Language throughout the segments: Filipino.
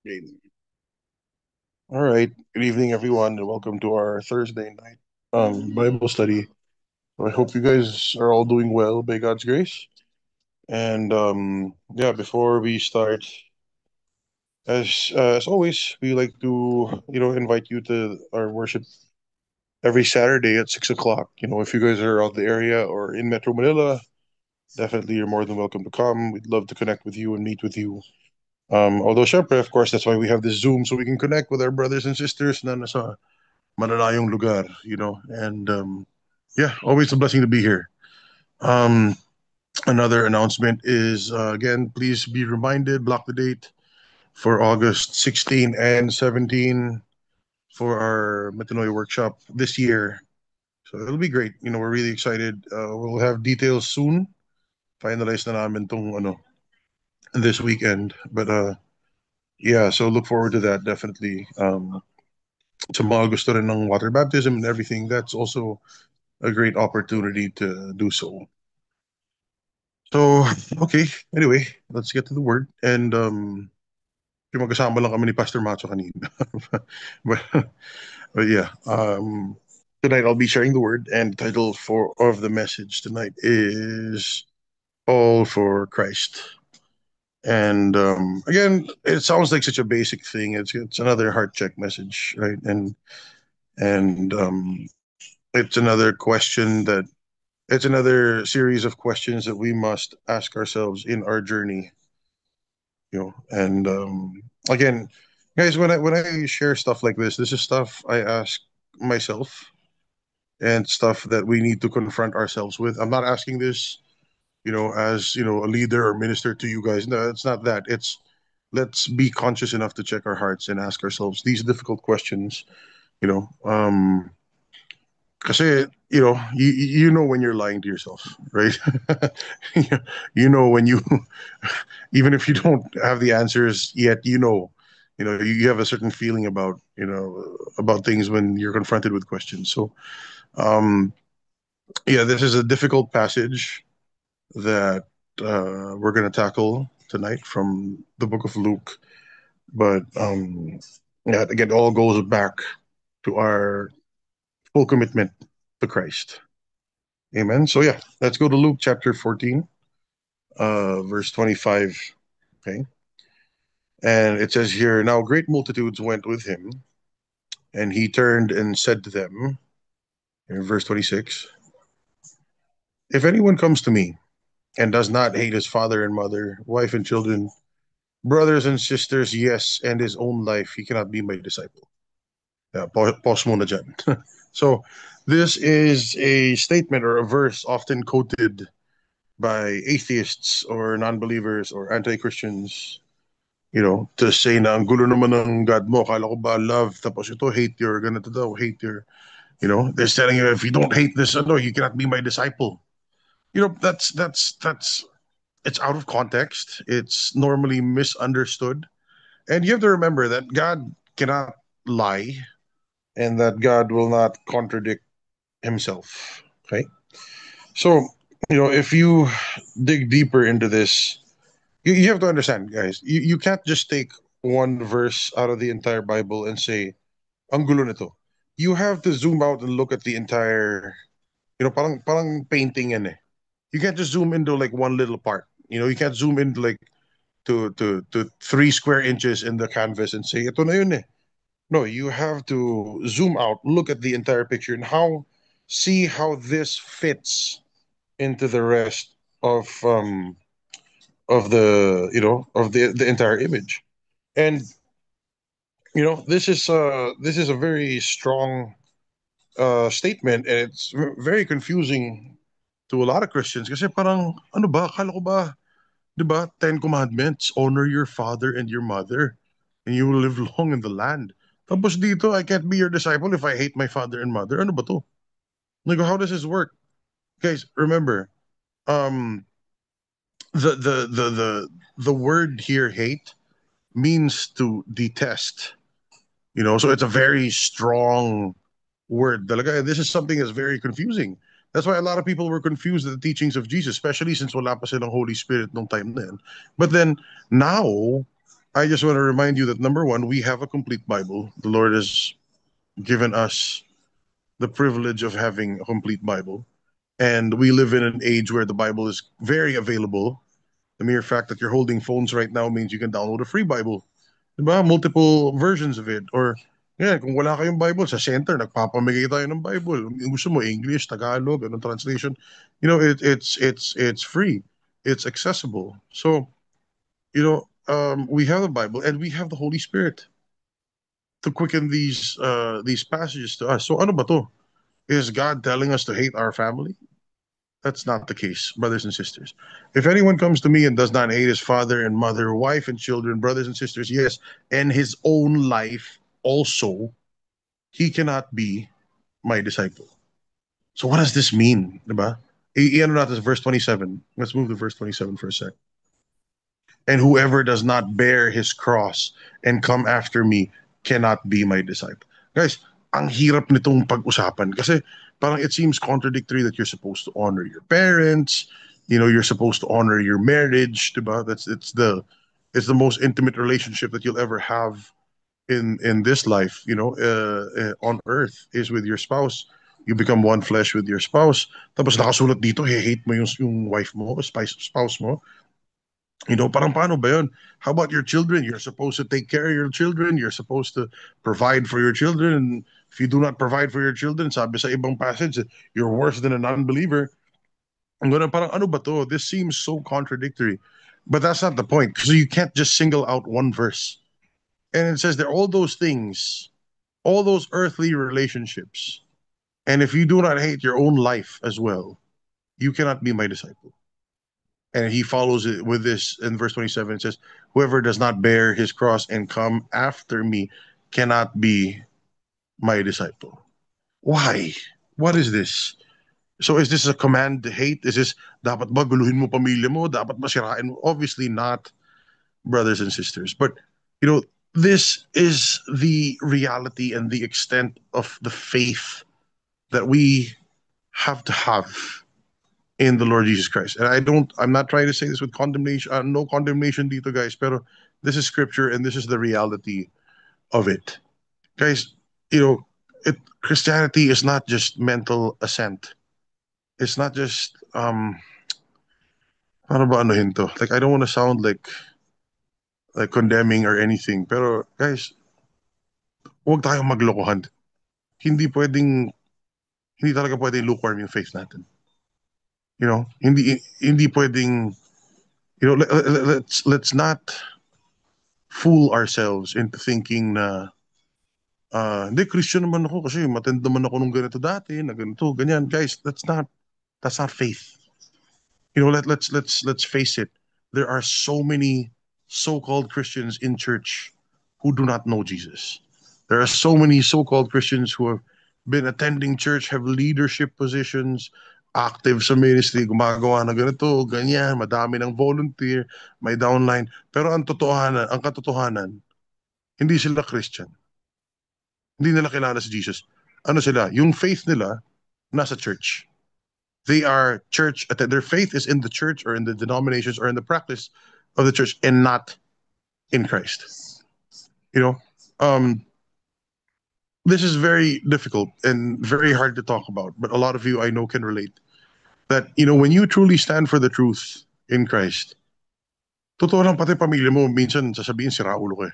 Great. All right. Good evening, everyone, and welcome to our Thursday night Bible study. I hope you guys are all doing well by God's grace. And yeah, before we start, as always, we like to invite you to our worship every Saturday at 6 o'clock. If you guys are out the area or in Metro Manila, definitely you're more than welcome to come. We'd love to connect with you and meet with you. Although, syempre, of course, that's why we have this Zoom so we can connect with our brothers and sisters na nasa malalayong lugar, and yeah, always a blessing to be here. Um, Another announcement is again, please be reminded, block the date for August 16 and 17 for our Metanoia workshop this year. So it'll be great. We're really excited. We'll have details soon. Finalize na namin tong this weekend. But yeah, so look forward to that definitely. Sa mga gusto rin ng water baptism and everything, that's also a great opportunity to do so. So, okay. Anyway, let's get to the word. And yung magkasama lang kami ni Pastor Macho kanina. but, but yeah, tonight I'll be sharing the word, and the title of the message tonight is All for Christ. And again, it sounds like such a basic thing. It's another heart check message, right? And it's another question that it's another series of questions that we must ask ourselves in our journey. And again, guys, when I share stuff like this is stuff I ask myself and stuff that we need to confront ourselves with. I'm not asking this, as a leader or minister to you guys. No, it's not that. It's let's be conscious enough to check our hearts and ask ourselves these difficult questions. You know, Kasi, you know when you're lying to yourself, right? When you, even if you don't have the answers yet, you have a certain feeling about things when you're confronted with questions. So, um, yeah, this is a difficult passage that we're going to tackle tonight from the book of Luke. But yeah, again, it all goes back to our full commitment to Christ. Amen. So yeah, let's go to Luke chapter 14, verse 25. Okay. And it says here, now great multitudes went with him, and he turned and said to them, in verse 26, if anyone comes to me and does not hate his father and mother, wife and children, brothers and sisters, yes, and his own life, he cannot be my disciple. Yeah, pause muna dyan. So this is a statement or a verse often quoted by atheists or non-believers or anti-Christians, to say na ang gulo naman ng God mo, kala ko ba love, tapos ito hate your, ganito daw, hate your, they're telling you if you don't hate this, you cannot be my disciple. That's it's out of context. It's normally misunderstood. And you have to remember that God cannot lie and that God will not contradict himself. Okay. So, if you dig deeper into this, you have to understand, guys, you can't just take one verse out of the entire Bible and say, ang gulo nito. You have to zoom out and look at the entire, parang painting yan eh. You can't just zoom into like one little part. You can't zoom into like to 3 square inches in the canvas and say, ito na yun eh. No, you have to zoom out, look at the entire picture and see how this fits into the rest of the entire image. And this is a very strong statement, and it's very confusing to a lot of Christians kasi parang ano ba, akala ko ba, 'di ba, 10 commandments, honor your father and your mother and you will live long in the land. Tapos dito, I can't be your disciple if I hate my father and mother. Ano ba to? Like, how does this work? Guys, remember, um the word here, hate, means to detest. So it's a very strong word. Talaga, this is something that's very confusing. That's why a lot of people were confused at the teachings of Jesus, especially since wala pa silang Holy Spirit nung time na yan. But then now, I just want to remind you that number one, we have a complete Bible. The Lord has given us the privilege of having a complete Bible. And we live in an age where the Bible is very available. The mere fact that you're holding phones right now means you can download a free Bible. Diba? Multiple versions of it. Or, yeah, kung wala kayong Bible, sa center, nagpapamigay tayo ng Bible. Yung gusto mo, English, Tagalog, anong translation. It's free. It's accessible. So, we have the Bible and we have the Holy Spirit to quicken these passages to us. So ano ba to? Is God telling us to hate our family? That's not the case, brothers and sisters. If anyone comes to me and does not hate his father and mother, wife and children, brothers and sisters, yes, and his own life also, he cannot be my disciple. So what does this mean? Diba? Iyan natin verse 27. Let's move to verse 27 for a sec. And whoever does not bear his cross and come after me cannot be my disciple. Guys, ang hirap nitong pag-usapan kasi parang it seems contradictory that you're supposed to honor your parents, you're supposed to honor your marriage, diba? It's the most intimate relationship that you'll ever have in this life, on earth is with your spouse. You become one flesh with your spouse. Tapos nakasulat dito, hate mo yung wife mo, spouse mo. Parang paano ba yun? How about your children? You're supposed to take care of your children. You're supposed to provide for your children. And if you do not provide for your children, sabi sa ibang passage, you're worse than an unbeliever. Ang ganun, parang ano ba to? This seems so contradictory. But that's not the point because you can't just single out one verse. And it says that all those things, all those earthly relationships, and if you do not hate your own life as well, you cannot be my disciple. And he follows it with this in verse 27. It says, whoever does not bear his cross and come after me cannot be my disciple. Why? What is this? So is this a command to hate? Is this dapat ba guluhin mo pamilya mo? Dapat ba sirain mo? Obviously not, brothers and sisters. But, this is the reality and the extent of the faith that we have to have in the Lord Jesus Christ. And I'm not trying to say this with condemnation, no condemnation dito, guys, pero this is scripture and this is the reality of it. Guys, Christianity is not just mental assent. It's not just, ano ba anuhin to? Like, I don't want to sound like condemning or anything, pero guys, huwag tayong maglokohan. Hindi pwedeng, hindi talaga pwedeng lukewarm yung faith natin. Hindi pwedeng, let's not fool ourselves into thinking na hindi Christian naman ako kasi matenda naman ako nung ganito dati, na ganito, ganyan. Guys, that's not faith. Let's face it. There are so many so-called Christians in church who do not know Jesus. There are so many so-called Christians who have been attending church, have leadership positions, active sa ministry, gumagawa na ganito, ganyan, madami ng volunteer, may downline. Pero ang katotohanan, hindi sila Christian. Hindi nila kilala si Jesus. Ano sila? Yung faith nila, nasa church. They are church, their faith is in the church or in the denominations or in the practice of the church and not in Christ. This is very difficult and very hard to talk about, but a lot of you I know can relate. That, when you truly stand for the truth in Christ, totoo lang pati pamilya mo, minsan sasabihin sira ulo ka.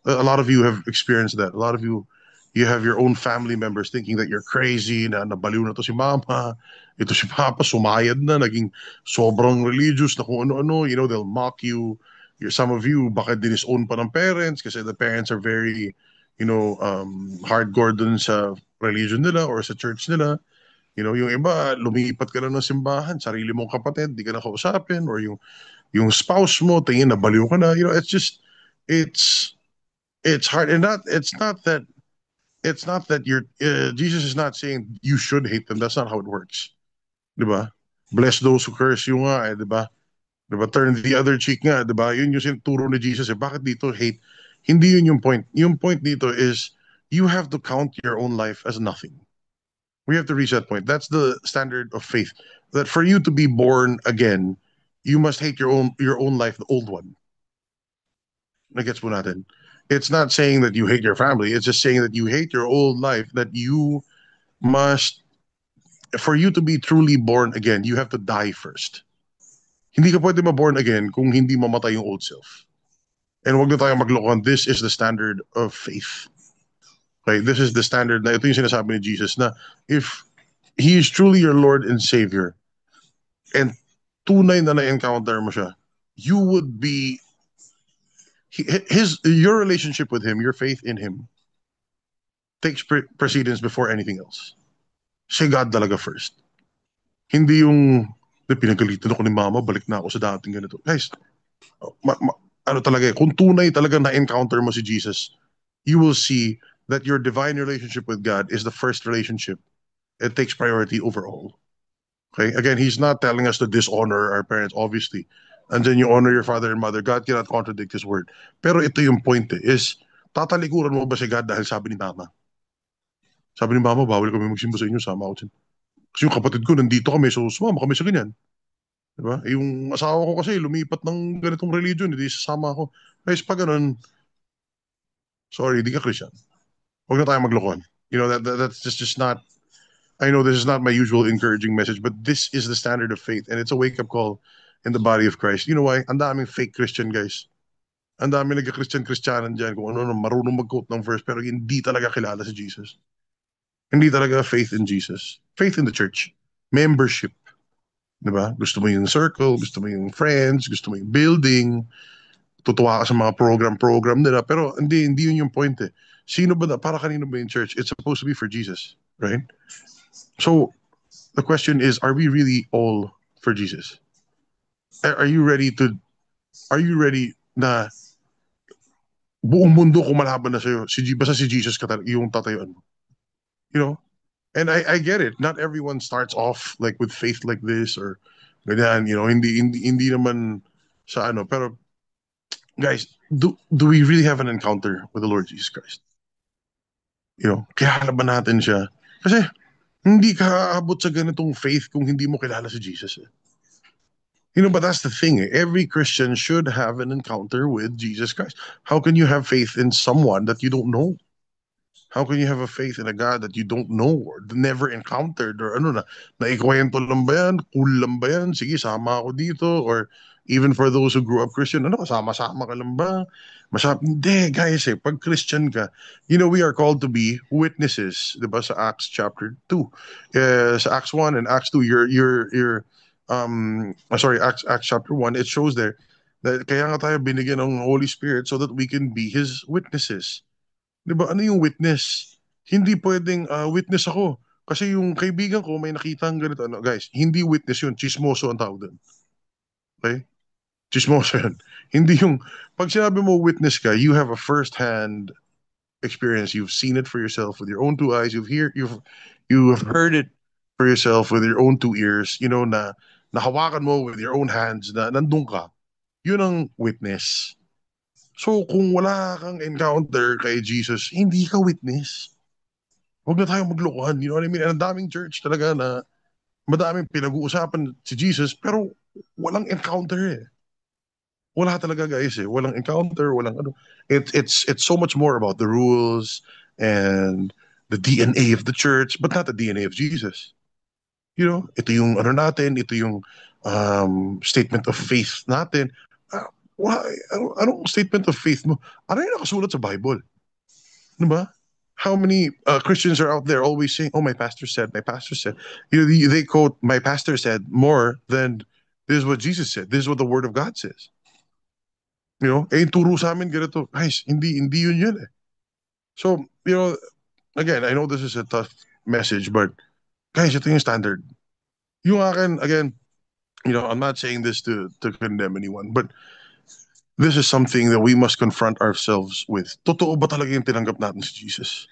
A lot of you have experienced that. A lot of you have your own family members thinking that you're crazy, na nabaliw na to si mama, ito si papa, sumayad na, naging sobrang religious na kung ano-ano, they'll mock you. Some of you, baka disown pa ng parents kasi the parents are very, hardcore dun sa religion nila or sa church nila. Yung iba, lumipat ka lang ng simbahan, sarili mong kapatid, di ka na kausapin, or yung spouse mo, tingin na baliw ka na. It's hard, and it's not that you're Jesus is not saying you should hate them. That's not how it works. Diba? Bless those who curse you nga, diba? Diba? Turn the other cheek nga, diba? Yun yung sinuturo ni Jesus. Bakit dito hate? Hindi yun yung point. Yung point dito is you have to count your own life as nothing. We have to reach that point. That's the standard of faith. That for you to be born again, you must hate your own life, the old one. Nagets po natin. It's not saying that you hate your family. It's just saying that you hate your old life, that you must, for you to be truly born again, you have to die first. Hindi ka pwede ma-born again kung hindi mamatay yung old self. And wag na tayo maglokohan. This is the standard of faith. Okay? This is the standard na ito yung sinasabi ni Jesus na if He is truly your Lord and Savior and tunay na na-encounter mo siya, you would be your relationship with Him, your faith in Him takes precedence before anything else. Si God talaga first. Hindi yung pinagalitan ako ni mama, balik na ako sa dating ganito. Guys, ano talaga kung tunay talaga na-encounter mo si Jesus, you will see that your divine relationship with God is the first relationship. It takes priority over all. Okay? Again, He's not telling us to dishonor our parents, obviously. And then you honor your father and mother. God cannot contradict His word. Pero ito yung point is, tatalikuran mo ba si God dahil sabi ni mama? Sabi ni mama, bawal kami magsimba sa inyo, sama ako dyan. Kasi yung kapatid ko, nandito kami, so sumama kami sa ganyan. Diba? Yung asawa ko kasi lumipat ng ganitong religion, hindi sasama ako. Guys, pag ganun, sorry, di ka Christian. Huwag na tayo maglokohan. That's just not, I know this is not my usual encouraging message, but this is the standard of faith, and it's a wake-up call in the body of Christ. You know why? Ang daming fake Christian, guys. Ang daming nagka-Christian-Christianan dyan kung ano, marunong mag-quote ng verse, pero hindi talaga kilala si Jesus. Hindi talaga faith in Jesus. Faith in the church. Membership. Diba? Gusto mo yung circle, gusto mo yung friends, gusto mo yung building, tutuwa ka sa mga program nila, pero hindi yun yung point eh. Sino ba, para kanino ba yung church? It's supposed to be for Jesus, right? So, the question is, are we really all for Jesus? Are you ready na buong mundo kumalaban na sa'yo? Basta si Jesus yung tatayuan mo. You know? And I get it. Not everyone starts off like with faith like this or ganyan, hindi naman sa ano. Pero guys, do we really have an encounter with the Lord Jesus Christ? Kilala ba natin siya? Kasi hindi ka aabot sa ganitong faith kung hindi mo kilala si Jesus. Eh. But that's the thing. Every Christian should have an encounter with Jesus Christ. How can you have faith in someone that you don't know? How can you have a faith in a God that you don't know or never encountered or ano naikwento lang ba yan? Cool lang ba yan? Sige, sama ako dito. Or even for those who grew up Christian, sama-sama ka lang ba? Hindi, guys pag Christian ka, we are called to be witnesses, di ba, sa Acts chapter 2. Sa Acts 1 and Acts 2, Acts chapter 1, it shows there that kaya nga tayo binigyan ng Holy Spirit so that we can be His witnesses. Di ba? Ano yung witness? Hindi pwedeng witness ako. Kasi yung kaibigan ko may nakita ng ganito. Ano, guys, hindi witness yun. Chismoso ang tawag doon. Okay? Chismoso yun. Hindi yung, pag sinabi mo witness ka, you have a first-hand experience. You've seen it for yourself with your own two eyes. You've heard it for yourself with your own two ears. Na nahawakan mo with your own hands na nandun ka. Yun ang witness. So, kung wala kang encounter kay Jesus, hindi ka witness. Huwag na tayong maglokohan. You know what I mean? And ang daming church talaga na madaming pinag-uusapan si Jesus, pero walang encounter eh. Wala talaga guys eh. Walang encounter, walang ano. It's so much more about the rules and the DNA of the church, but not the DNA of Jesus. Ito yung ano natin, ito yung statement of faith natin. Why? Anong statement of faith mo? Ano yung nakasulat sa Bible? Diba? How many Christians are out there always saying, "Oh, my pastor said, my pastor said." They quote, "My pastor said" more than this is what Jesus said. This is what the Word of God says. Turo sa amin ganito. Guys, hindi yun eh. So, again, I know this is a tough message, but guys, ito yung standard. Yung akin, again, I'm not saying this to condemn anyone, but this is something that we must confront ourselves with. Totoo ba talaga yung tinanggap natin si Jesus?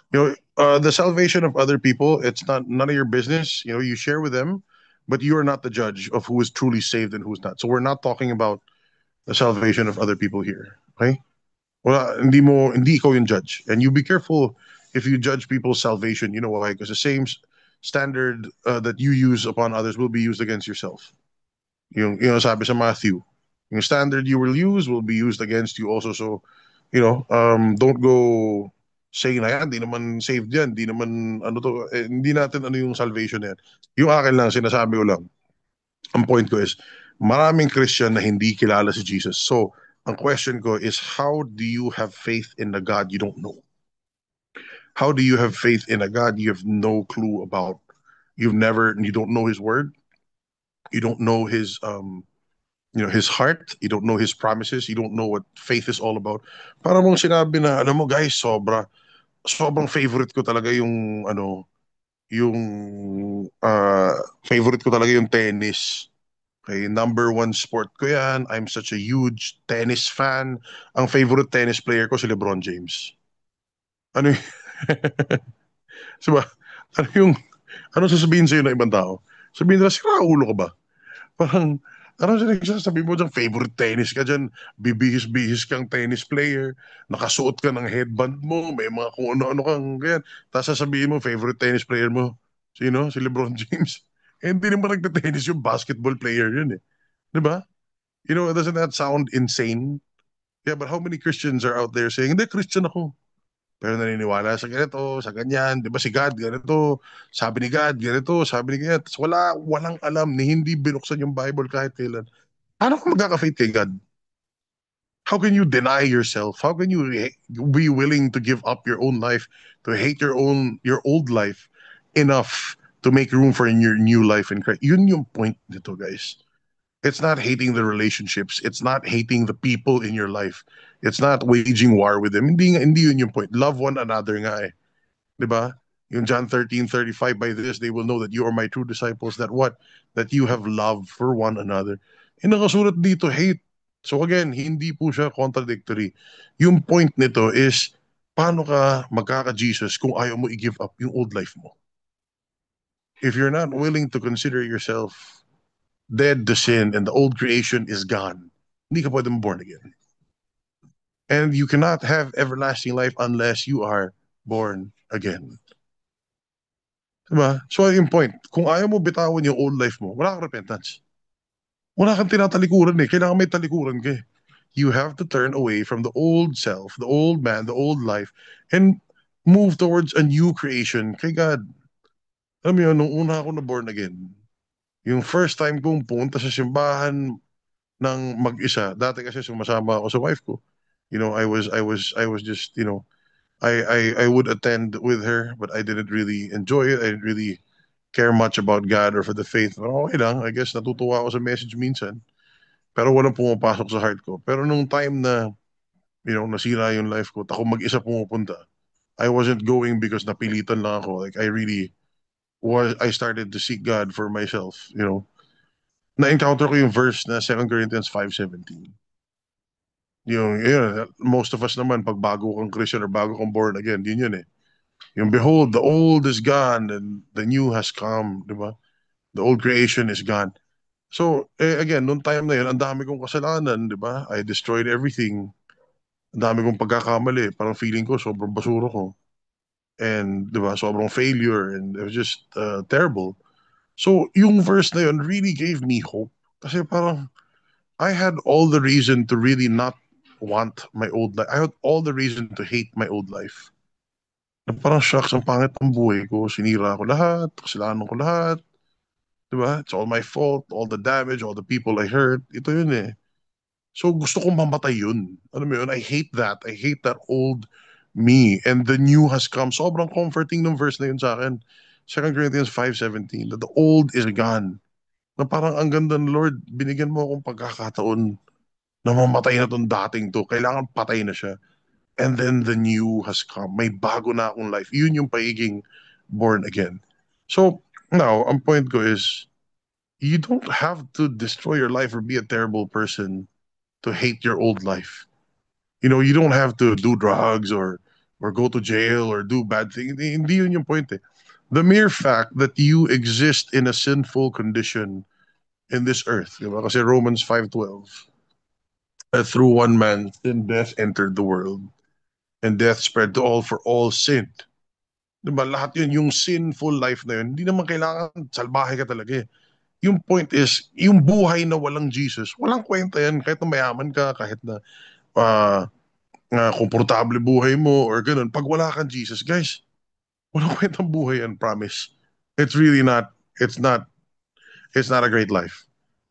The salvation of other people, it's not none of your business. You share with them, but you are not the judge of who is truly saved and who's not. So we're not talking about the salvation of other people here. Okay? Well, hindi ikaw yung judge. And you be careful if you judge people's salvation. You know why? Because the same standard that you use upon others will be used against yourself. Sabi sa Matthew, Yung standard you will use will be used against you also. So, don't go saying na yan, di naman saved yan, di naman ano to, hindi natin ano yung salvation na yan. Yung akin lang, sinasabi ko lang, ang point ko is, maraming Christian na hindi kilala si Jesus. So, ang question ko is, how do you have faith in a God you don't know? How do you have faith in a God you have no clue about? You don't know his word, you don't know his heart, you don't know his promises, you don't know what faith is all about. Para mong sinabi na, alam mo guys, sobrang favorite ko talaga yung favorite ko talaga yung tennis. Okay, number one sport ko yan. I'm such a huge tennis fan. Ang favorite tennis player ko si LeBron James. Ano y- Diba? Ano yung, ano sasabihin sa'yo ng ibang tao? Sabihin nila, sira ulo ka ba? Parang, ano sabi mo dyan, favorite tennis ka dyan, bibihis-bihis kang tennis player, nakasuot ka ng headband mo, may mga kung ano-ano kang ganyan. Tapos sasabihin mo, favorite tennis player mo, sino? Si LeBron James. Eh, hindi naman nagte-tennis yung basketball player yun eh. Di ba? Doesn't that sound insane? Yeah, but how many Christians are out there saying, hindi, Christian ako. Pero naniniwala sa ganito, sa ganyan. Di ba si God, ganito. Sabi ni God, ganito. Sabi ni ganyan. Tapos walang alam ni hindi binuksan yung Bible kahit kailan. Paano ka magkaka-faith kay God? How can you deny yourself? How can you be willing to give up your own life, to hate your old life enough to make room for your new life in Christ? Yun yung point nito, guys. It's not hating the relationships. It's not hating the people in your life. It's not waging war with them. Hindi yun yung point. Love one another nga eh. 'Di ba? Yung John 13:35, by this they will know that you are my true disciples, that what? That you have love for one another. Eh nakasulat dito, hate. So again, hindi po siya contradictory. Yung point nito is, paano ka magkaka-Jesus kung ayaw mo i-give up yung old life mo? If you're not willing to consider yourself dead to sin and the old creation is gone, hindi ka pwede born again. And you cannot have everlasting life unless you are born again. Diba? So, yung point, kung ayaw mo bitawan yung old life mo, wala kang repentance. Wala kang tinatalikuran eh. Kailangan may talikuran ka eh. You have to turn away from the old self, the old man, the old life, and move towards a new creation kay God. Alam mo yun, nung una ako na born again, yung first time kong punta sa simbahan ng mag-isa, dati kasi sumasama ako sa wife ko. I was just, I would attend with her, but I didn't really enjoy it. I didn't really care much about God or for the faith. Pero okay lang, I guess natutuwa ako sa message minsan. Pero walang pumapasok sa heart ko. Pero nung time na, nasira yung life ko, at ako mag-isa pumupunta, I wasn't going because napilitan lang ako. Like, I started to seek God for myself. Na-encounter ko yung verse na 2 Corinthians 5:17. Most of us naman, pag bago kang Christian or bago kang born again, yun eh. Yung behold, the old is gone and the new has come, di ba? The old creation is gone. So, again, noong time na yun, ang dami kong kasalanan, di ba? I destroyed everything. Ang dami kong pagkakamali. Parang feeling ko, sobrang basura ko. And, di ba, sobrang failure. And it was just terrible. So, yung verse na yun really gave me hope. Kasi parang, I had all the reason to really not want my old life. I had all the reason to hate my old life. Na parang, shucks, ang pangit ng buhay ko. Sinira ko lahat. Kasalanan ko lahat. Di ba? It's all my fault. All the damage, all the people I hurt. Ito yun eh. So gusto kong mamatay yun. Alam mo yun? I hate that. I hate that old me. And the new has come. Sobrang comforting ng verse na yun sa akin. 2 Corinthians 5:17, that the old is gone. Na parang ang ganda ng Lord, binigyan mo akong pagkakataon na mamatay na tong dating to. Kailangan patay na siya. And then the new has come. May bago na akong life. Yun yung pagiging born again. So now, ang point ko is, you don't have to destroy your life or be a terrible person to hate your old life. You don't have to do drugs or go to jail or do bad things. Hindi yun yung point eh. The mere fact that you exist in a sinful condition in this earth, di ba? Kasi Romans 5:12, through one man, sin death entered the world, and death spread to all for all sinned. Di ba? Lahat yun, yung sinful life na yun, hindi naman kailangan salbahe ka talaga eh. Yung point is, yung buhay na walang Jesus, walang kwenta yan. Kahit na mayaman ka, kahit na uh, komportable buhay mo or ganun. Pag wala kang Jesus, guys, walang kwentang buhay yan, promise. It's really not, it's not, it's not a great life.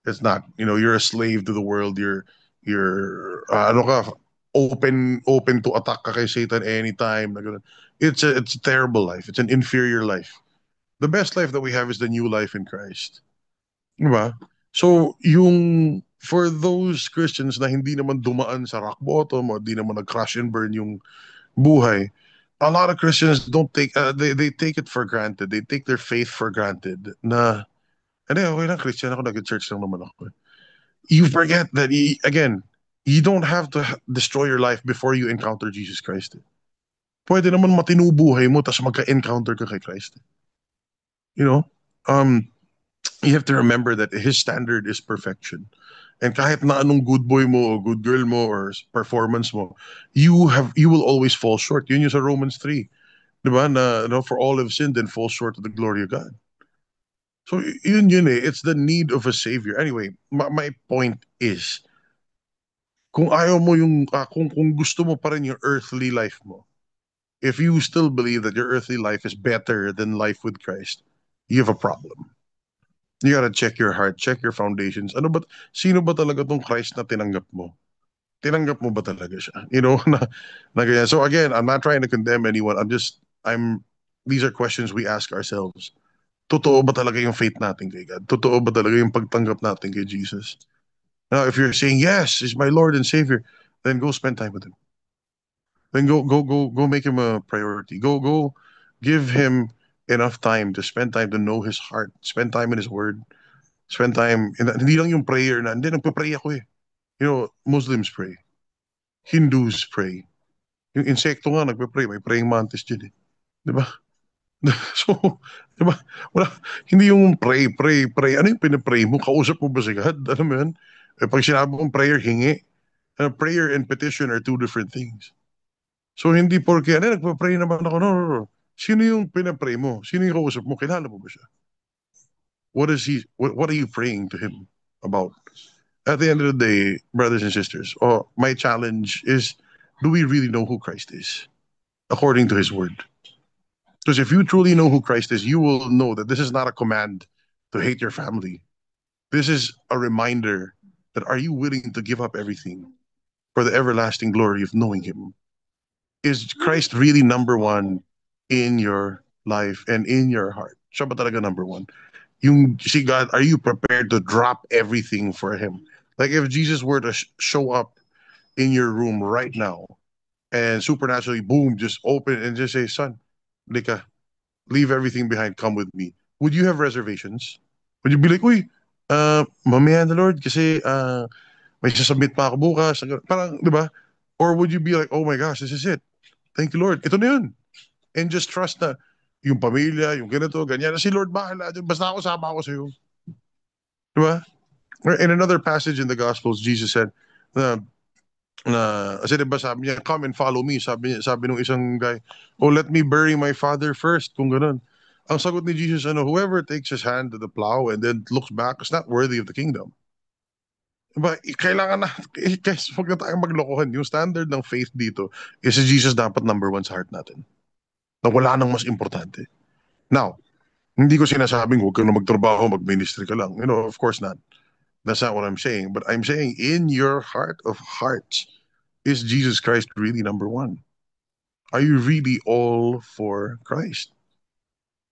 It's not. You're a slave to the world. Ano ka, open to attack ka kay Satan anytime. Na ganun. It's a terrible life. It's an inferior life. The best life that we have is the new life in Christ. Diba? So, for those Christians na hindi naman dumaan sa rock bottom o hindi naman nag-crash and burn yung buhay, a lot of Christians don't they take it for granted. They take their faith for granted na, okay lang, Christian ako, nag-church lang naman ako. You forget that, again, you don't have to destroy your life before you encounter Jesus Christ. Pwede naman matino buhay mo tapos magka-encounter ka kay Christ. You know? Um, you have to remember that His standard is perfection. And kahit na anong good boy mo o good girl mo or performance mo, you will always fall short. Yun yung sa Romans 3. Diba? Na, for all have sinned and fall short of the glory of God. So yun eh. It's the need of a savior. Anyway, my point is, kung ayaw mo kung gusto mo pa rin yung earthly life mo, if you still believe that your earthly life is better than life with Christ, you have a problem. You gotta check your heart, check your foundations. Sino ba talaga tong Christ na tinanggap mo? Tinanggap mo ba talaga siya? Na ganyan. So again, I'm not trying to condemn anyone. These are questions we ask ourselves. Totoo ba talaga yung faith natin kay God? Totoo ba talaga yung pagtanggap natin kay Jesus? Now, if you're saying, yes, He's my Lord and Savior, then go spend time with Him. Then go make Him a priority. Go give Him enough time to spend time to know His heart. Spend time in His Word. Spend time, hindi lang yung prayer na, hindi, nagpa-pray ako eh. Muslims pray. Hindus pray. Yung insekto nga, nagpa-pray. May praying mantis dyan eh. Di ba? So, di ba? Wala, hindi yung pray, pray, pray. Ano yung pinapray mo? Kausap mo ba si God? Ano mo yan? Pag sinabi mong prayer, hingi. Prayer and petition are two different things. So, hindi porke, nagpa-pray naman ako. No, no, no. Sino yung pinapray mo? Sino yung kausap mo? Kilala mo ba siya? What are you praying to him about? At the end of the day, brothers and sisters, my challenge is, do we really know who Christ is according to His Word? Because if you truly know who Christ is, you will know that this is not a command to hate your family. This is a reminder that, are you willing to give up everything for the everlasting glory of knowing Him? Is Christ really number one in your life and in your heart? Siya ba talaga number one? You see, God, are you prepared to drop everything for Him? Like if Jesus were to show up in your room right now and supernaturally, boom, just open and just say, son, Lika, leave everything behind, come with me. Would you have reservations? Would you be like, uy, mamaya na Lord, kasi may sasubmit pa ako bukas. Parang, di ba? Or would you be like, oh my gosh, this is it. Thank you, Lord. Ito na yun. And just trust na yung pamilya, yung ganito, ganyan. Si Lord, bahala dyan. Basta ako, sama ako sa'yo. Di ba? In another passage in the Gospels, Jesus said, kasi diba sabi niya, come and follow me. Sabi nung isang guy, oh, let me bury my father first, kung ganun. Ang sagot ni Jesus, whoever takes his hand to the plow and then looks back is not worthy of the kingdom. Diba, kailangan na, guys, huwag na tayong maglokohan. Yung standard ng faith dito is si Jesus dapat number one sa heart natin. Na wala nang mas importante. Now, hindi ko sinasabing huwag kang na magtrabaho, mag-ministry ka lang. Of course not. That's not what I'm saying. But I'm saying, in your heart of hearts, is Jesus Christ really number one? Are you really all for Christ?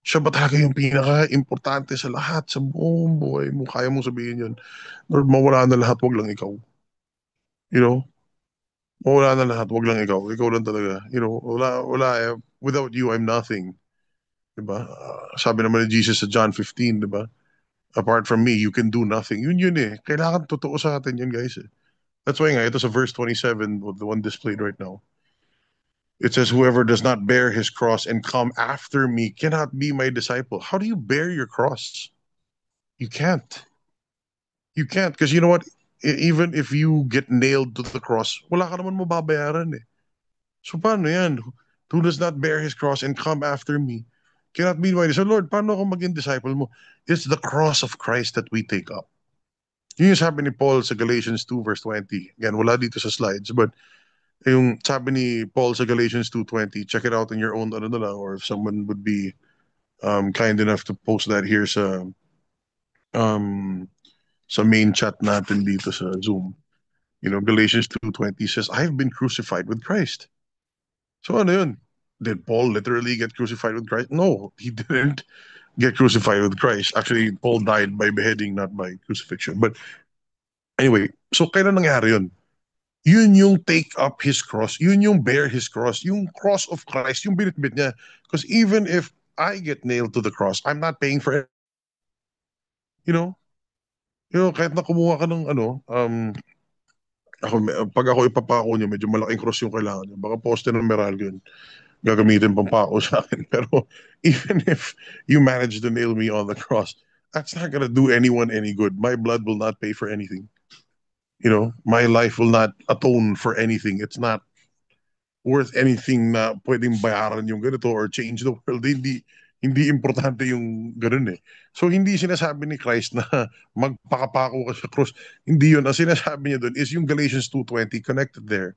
Siya ba talaga yung pinaka-importante sa lahat, sa buong buhay mo? Kaya mong sabihin yun, Lord, mawala na lahat, wag lang ikaw. Mawala na lahat, wag lang ikaw. Ikaw lang talaga. Wala, without you, I'm nothing. Diba? Sabi naman ni Jesus sa John 15, diba? Apart from me, you can do nothing. Yun eh. Kailangan totoo sa atin yun, guys. That's why nga, ito sa verse 27, the one displayed right now. It says, whoever does not bear his cross and come after me cannot be my disciple. How do you bear your cross? You can't. You can't. Because you know what? Even if you get nailed to the cross, wala ka naman mababayaran eh. So paano yan? Who does not bear his cross and come after me Cannot be divided. So Lord, paano ako maging disciple mo? It's the cross of Christ that we take up. Yun yung sabi ni Paul sa Galatians 2 verse 20. Again, wala dito sa slides, but yung sabi ni Paul sa Galatians 2:20, check it out in your own ano na lang, or if someone would be kind enough to post that here um, sa main chat natin dito sa Zoom. You know, Galatians 2:20 says, I've been crucified with Christ. So ano yun? Did Paul literally get crucified with Christ? No, he didn't get crucified with Christ. Actually, Paul died by beheading, not by crucifixion. But anyway, so kailan nangyari yun? Yun yung take up his cross. Yun yung bear his cross. Yung cross of Christ, yung binitbit niya. Because even if I get nailed to the cross, I'm not paying for it. You know? Kahit na kumuha ka ng pag ako ipapako niya, medyo malaking cross yung kailangan niya. Baka poste ng Meralco yun. Gagamitin pang pako sa akin. Pero even if you manage to nail me on the cross, that's not gonna do anyone any good. My blood will not pay for anything. My life will not atone for anything. It's not worth anything na pwedeng bayaran yung ganito or change the world. Hindi importante yung ganun eh. So hindi sinasabi ni Christ na magpakapako ka sa cross. Hindi yun. Ang sinasabi niya doon is yung Galatians 2:20 connected there.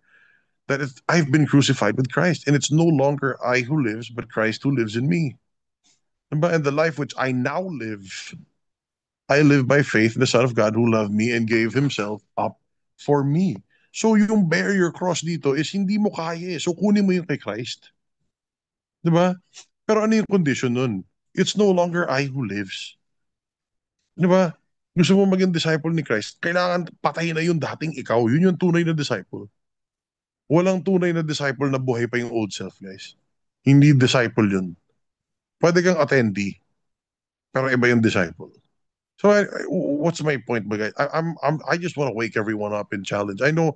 That is, I've been crucified with Christ, and it's no longer I who lives, but Christ who lives in me. Diba? And the life which I now live, I live by faith in the Son of God who loved me and gave himself up for me. So yung bear your cross dito is hindi mo kaya eh. So kunin mo yung kay Christ. Diba? Pero ano yung condition nun? It's no longer I who lives. Diba? Gusto mo maging disciple ni Christ, kailangan patayin na yung dating ikaw. Yun yung tunay na disciple. Walang tunay na disciple na buhay pa yung old self, guys. Hindi disciple yun. Pwede kang attendee, pero iba yung disciple. So what's my point, guys? I just want to wake everyone up and challenge. I know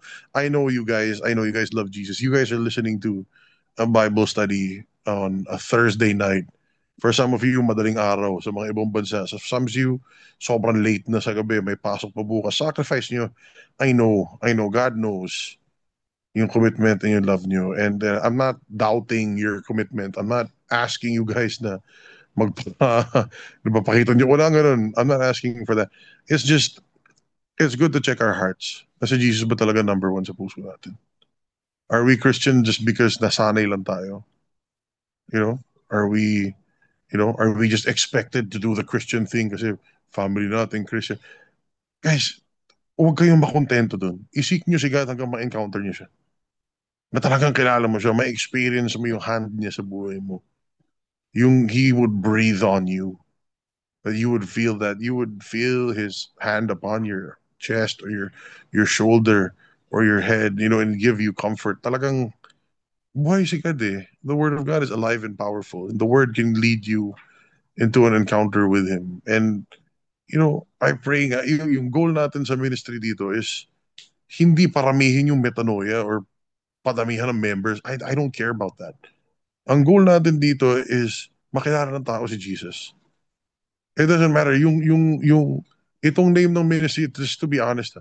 you guys. I know you guys love Jesus. You guys are listening to a Bible study on a Thursday night. For some of you, madaling araw sa mga ibang bansa. So some of you, sobrang late na sa gabi, may pasok pa bukas. Sacrifice nyo. I know, God knows yung commitment and yung love nyo. And I'm not doubting your commitment. I'm not asking you guys na magpapakita nyo. Wala ganun. I'm not asking for that. It's just, it's good to check our hearts. Kasi Jesus ba talaga number one sa puso natin? Are we Christian just because nasanay lang tayo? You know? Are we, are we just expected to do the Christian thing kasi family natin Christian? Guys, huwag kayong makontento dun. Isik nyo si God hanggang ma-encounter nyo siya. Na talagang kilala mo siya, ma-experience mo yung hand niya sa buhay mo. Yung He would breathe on you. That you would feel His hand upon your chest or your shoulder or your head, and give you comfort. Talagang buhay si God eh. The Word of God is alive and powerful. And the Word can lead you into an encounter with Him. And, I pray nga, yung goal natin sa ministry dito is hindi paramihin yung metanoia or padamihan ng members. I don't care about that. Ang goal natin dito is makilala ng tao si Jesus. It doesn't matter. Itong name ng ministry, just to be honest,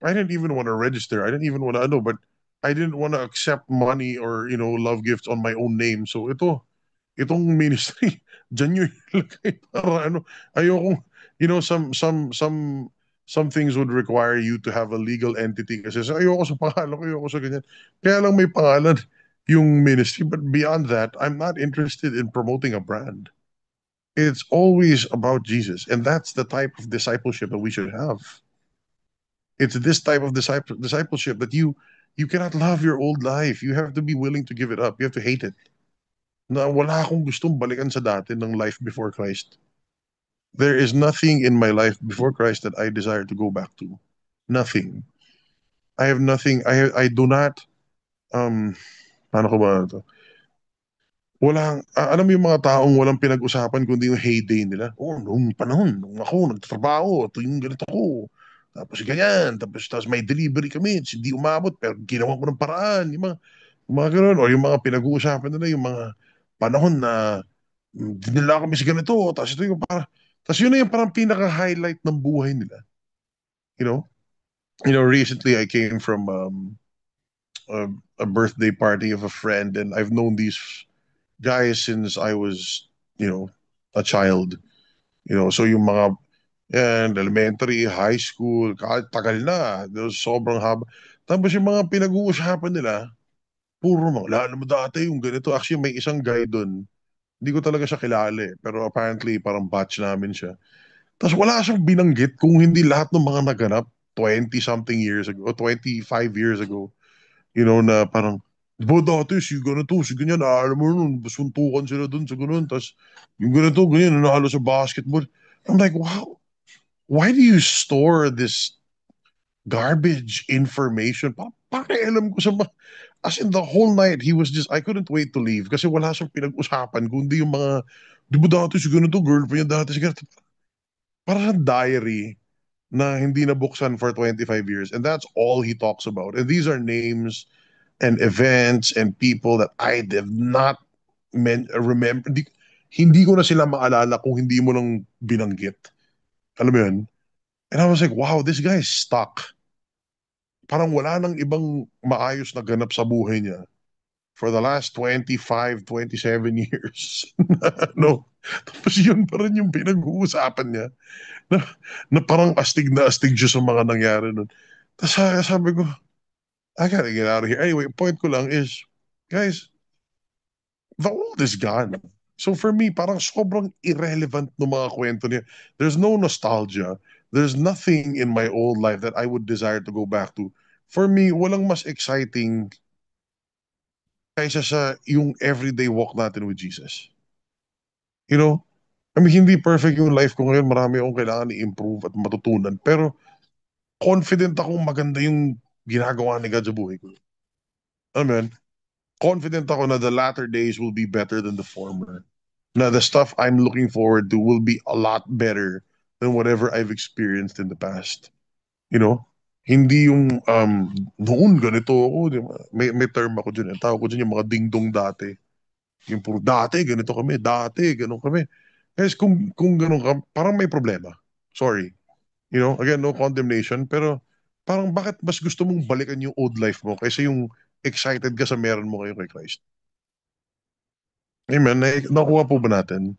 I didn't even want to register. I didn't even want to, but I didn't want to accept money or, love gifts on my own name. So itong ministry, dyan nyo ilagay para ayokong, some things would require you to have a legal entity kasi so ayoko sa pangalan ko, ayoko sa ganyan. Kaya lang may pangalan yung ministry, but beyond that, I'm not interested in promoting a brand. It's always about Jesus, and that's the type of discipleship that we should have. It's this type of discipleship that you cannot love your old life. You have to be willing to give it up. You have to hate it. Na wala akong gustong balikan sa dati ng life before Christ. There is nothing in my life before Christ that I desire to go back to. Nothing. I have nothing. I do not paano ko ba ito? Alam mo yung mga taong walang pinag-usapan kundi yung heyday nila. Oh, noong panahon, nung ako nagtatrabaho, ito yung ganito ko. Tapos ganyan, tapos may delivery kami, hindi umabot, pero ginawa ko ng paraan. Yung mga ganun, o yung mga pinag-uusapan nila, yung mga panahon na dinala kami sa ganito, tapos ito yung tapos yun na yung parang pinaka-highlight ng buhay nila. You know? Recently I came from a birthday party of a friend, and I've known these guys since I was you know, a child. So yung mga elementary, high school, kahit tagal na, sobrang haba. Tapos yung mga pinag-uusapan nila, puro mga, lalo mo dati yung ganito. Actually, may isang guy doon, hindi ko talaga siya kilala eh, pero apparently parang batch namin siya. Tapos wala siyang binanggit kung hindi lahat ng mga naganap 20 something years ago, o 25 years ago. Na parang, di ba dati si ganito, si ganyan, alam mo nun, suntukan sila dun sa ganun, tapos yung ganito, ganyan, nanalo sa basketball. I'm like, wow, why do you store this garbage information? Pakialam ko sa as in the whole night, he was just, I couldn't wait to leave kasi wala siyang pinag-usapan kundi yung mga, di ba dati si ganito, girlfriend niya dati si ganito. Parang diary na hindi nabuksan for 25 years. And that's all he talks about. And these are names and events and people that I have not remember. Hindi ko na sila maalala kung hindi mo lang binanggit. Alam mo yun? And I was like, wow, this guy is stuck. Parang wala nang ibang maayos na ganap sa buhay niya for the last 25, 27 years. No. Tapos yun pa rin yung pinag-uusapan niya na, na parang astig na astig siya sa mga nangyari nun. Tapos sabi ko, I gotta get out of here. Anyway, point ko lang is, guys, the old is gone. So for me, parang sobrang irrelevant ng mga kwento niya. There's no nostalgia. There's nothing in my old life that I would desire to go back to. For me, walang mas exciting kaysa sa yung everyday walk natin with Jesus. You know? I mean, hindi perfect yung life ko ngayon. Marami akong kailangan i-improve at matutunan. Pero confident akong maganda yung ginagawa ni God sa buhay ko. Amen. Confident ako na the latter days will be better than the former. Na the stuff I'm looking forward to will be a lot better than whatever I've experienced in the past. You know? Hindi yung noon ganito ako, di ba? May term ako dyan. Tawag ko dyan yung mga dingdong dati. Yung puro dati, ganito kami, dati, ganun kami. Guys, kung ganun ka, parang may problema. Sorry. Again, no condemnation, pero parang bakit mas gusto mong balikan yung old life mo kaysa yung excited ka sa meron mo ngayon kay Christ? Amen. Nakuha po ba natin?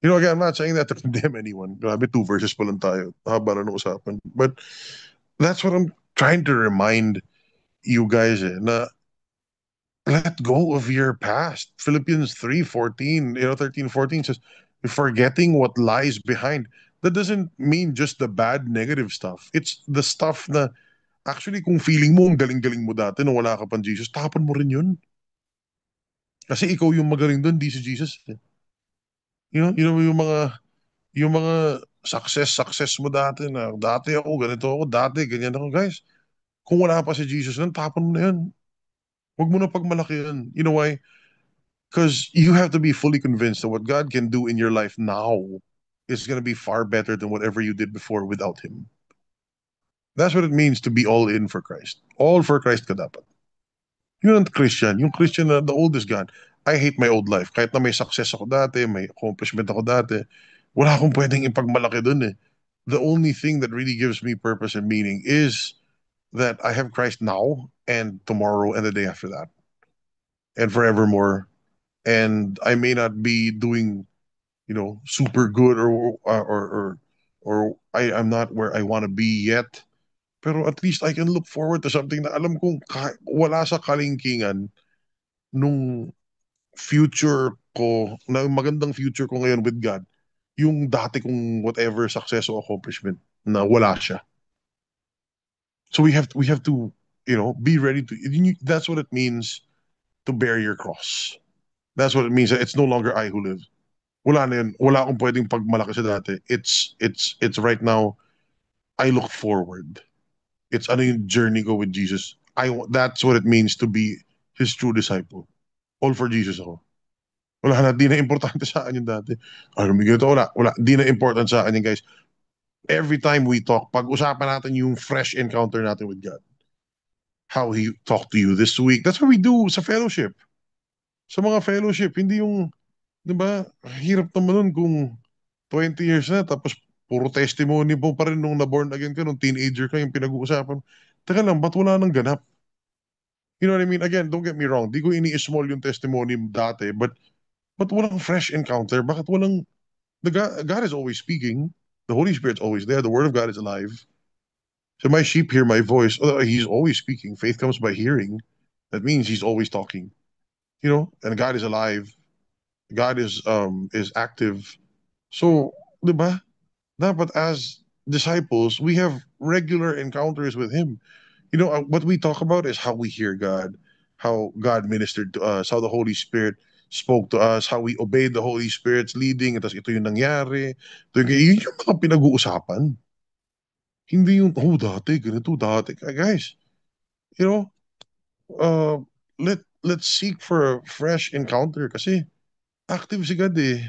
Again, I'm not saying that to condemn anyone. Grabe, 2 verses pa lang tayo. Haba na ng usapan. But that's what I'm trying to remind you guys na let go of your past. Philippians 3:14, 13, 14 says, forgetting what lies behind. That doesn't mean just the bad, negative stuff. It's the stuff na actually kung feeling mo ang galing-galing mo dati nung wala ka pang Jesus, tapon mo rin yun. Kasi ikaw yung magaling doon, di si Jesus. Yung mga success mo dati na dati ako, ganito ako, dati, ganyan ako. Guys, kung wala pa si Jesus nun, tapon mo na yan. Huwag mo na pagmalaki yan. You know why? Because you have to be fully convinced that what God can do in your life now is going to be far better than whatever you did before without Him. That's what it means to be all in for Christ. All for Christ ka dapat. Yun ang Christian. Yung Christian na the old is gone. I hate my old life. Kahit na may success ako dati, may accomplishment ako dati, wala akong pwedeng ipagmalaki dun eh. The only thing that really gives me purpose and meaning is that I have Christ now and tomorrow and the day after that and forevermore. And I may not be doing, super good or I'm not where I want to be yet. Pero at least I can look forward to something na alam kong wala sa kalingkingan nung future ko, na magandang future ko ngayon with God, yung dati kong whatever success or accomplishment na wala siya. So we have to be ready to. That's what it means to bear your cross. That's what it means. It's no longer I who live. Wala na yun. Wala akong pwedeng pagmalaki sa dati. It's right now. I look forward. It's ano yung journey ko with Jesus. That's what it means to be His true disciple. All for Jesus ako. Wala na, di na importante sa akin yung dati. Ano, may ganito, wala. Di na important sa akin yun, guys. Every time we talk, pag-usapan natin yung fresh encounter natin with God. How He talked to you this week. That's what we do sa fellowship. Sa mga fellowship, hindi yung, di ba, hirap naman nun kung 20 years na, tapos puro testimony mo pa rin nung na-born again ka, nung teenager ka, yung pinag-uusapan. Teka lang, ba't wala nang ganap? You know what I mean? Again, don't get me wrong. Di ko ini-small yung testimony dati, but Ba't walang fresh encounter? Bakit walang, God is always speaking. The Holy Spirit's always there. The Word of God is alive. So my sheep hear my voice. He's always speaking. Faith comes by hearing. That means he's always talking. And God is alive. God is active. So, 'di ba? Dapat as disciples, we have regular encounters with him. What we talk about is how we hear God, how God ministered to us, how the Holy Spirit spoke to us, how we obeyed the Holy Spirit's leading, at ito yung nangyari. Yun yung mga pinag-uusapan. Hindi yung, dati, ganito, dati. Guys, you know, uh, let's seek for a fresh encounter kasi active si God eh.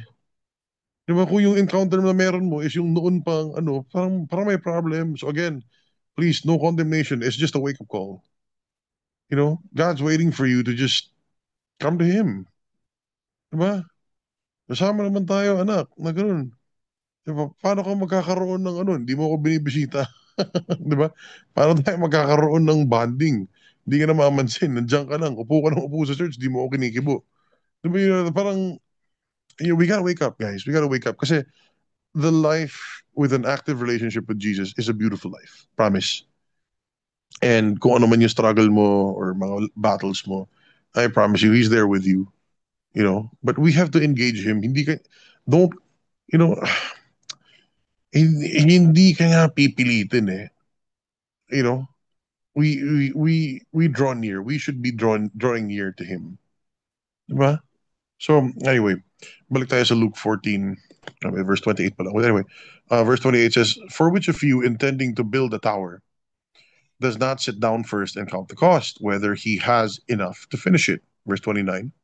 Di ba kung yung encounter na meron mo is yung noon pang ano, parang may problem. So again, please, no condemnation. It's just a wake-up call. God's waiting for you to just come to Him. Di ba? Kasama naman tayo, anak, na ganun. Di ba? Paano ka magkakaroon ng ano, hindi mo ako binibisita. Di ba? Paano tayo magkakaroon ng bonding? Hindi ka na mamansin, nandiyan ka lang, upo ka ng upo sa church, di mo ako kinikibo. Di ba parang, we gotta wake up, guys. We gotta wake up. Kasi the life with an active relationship with Jesus is a beautiful life. Promise. And kung ano man yung struggle mo or mga battles mo, I promise you, He's there with you. But we have to engage Him. Don't, you know, hindi ka nga pipilitin eh. You know, we draw near. We should be drawing near to Him. Diba? So, anyway, balik tayo sa Luke 14, verse 28 pala. Well, anyway, verse 28 says, "For which of you intending to build a tower does not sit down first and count the cost, whether he has enough to finish it?" Verse 29.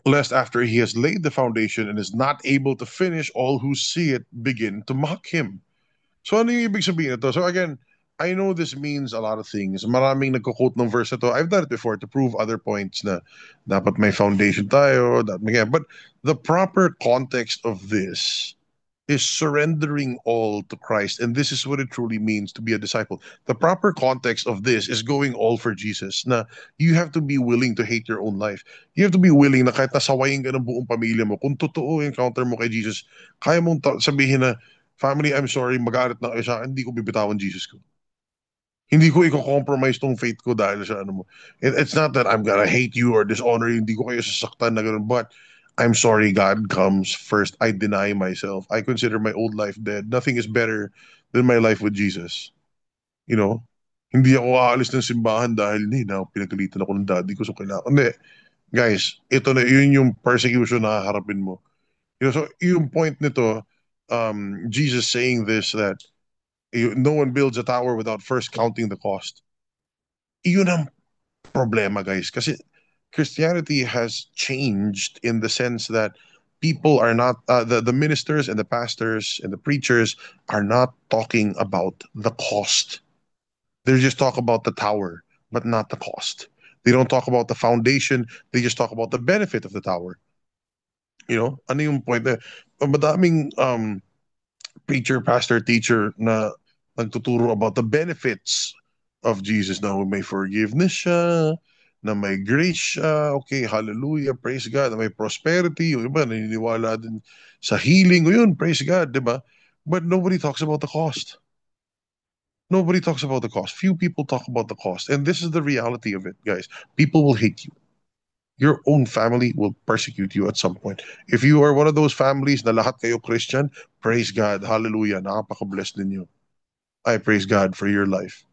"Lest after he has laid the foundation and is not able to finish, all who see it begin to mock him." So ano yung ibig sabihin ito? So again, I know this means a lot of things. Maraming nagko-quote ng verse na to. I've done it before to prove other points na dapat may foundation tayo, but the proper context of this is surrendering all to Christ. And this is what it truly means to be a disciple. The proper context of this is going all for Jesus. Na you have to be willing to hate your own life. You have to be willing na kahit nasawayin ka ng buong pamilya mo, kung totoo yung encounter mo kay Jesus, kaya mong sabihin na, "Family, I'm sorry, mag-aarit na kayo sa akin, hindi ko bibitawan Jesus ko. Hindi ko i-compromise tong faith ko dahil sa ano mo." It's not that I'm gonna hate you or dishonor you, hindi ko kayo sasaktan na ganun, but I'm sorry, God comes first. I deny myself. I consider my old life dead. Nothing is better than my life with Jesus. You know? Hindi ako aalis ng simbahan dahil hindi na pinagalitan ako ng daddy ko so kailangan. Hindi. Guys, ito na yun yung persecution na haharapin mo. So yung point nito, Jesus saying this that no one builds a tower without first counting the cost. Yun ang problema, guys. Kasi Christianity has changed in the sense that people are not, the ministers and the pastors and the preachers are not talking about the cost. They just talk about the tower, but not the cost. They don't talk about the foundation. They just talk about the benefit of the tower. Ano yung point na madaming preacher, pastor, teacher na nagtuturo about the benefits of Jesus na may forgiveness siya, na may grace siya, okay, hallelujah, praise God, na may prosperity, yung iba naniniwala din sa healing, yun, praise God, di ba? But nobody talks about the cost. Nobody talks about the cost. Few people talk about the cost. And this is the reality of it, guys. People will hate you. Your own family will persecute you at some point. If you are one of those families na lahat kayo Christian, praise God, hallelujah, nakapaka-bless ninyo. I praise God for your life.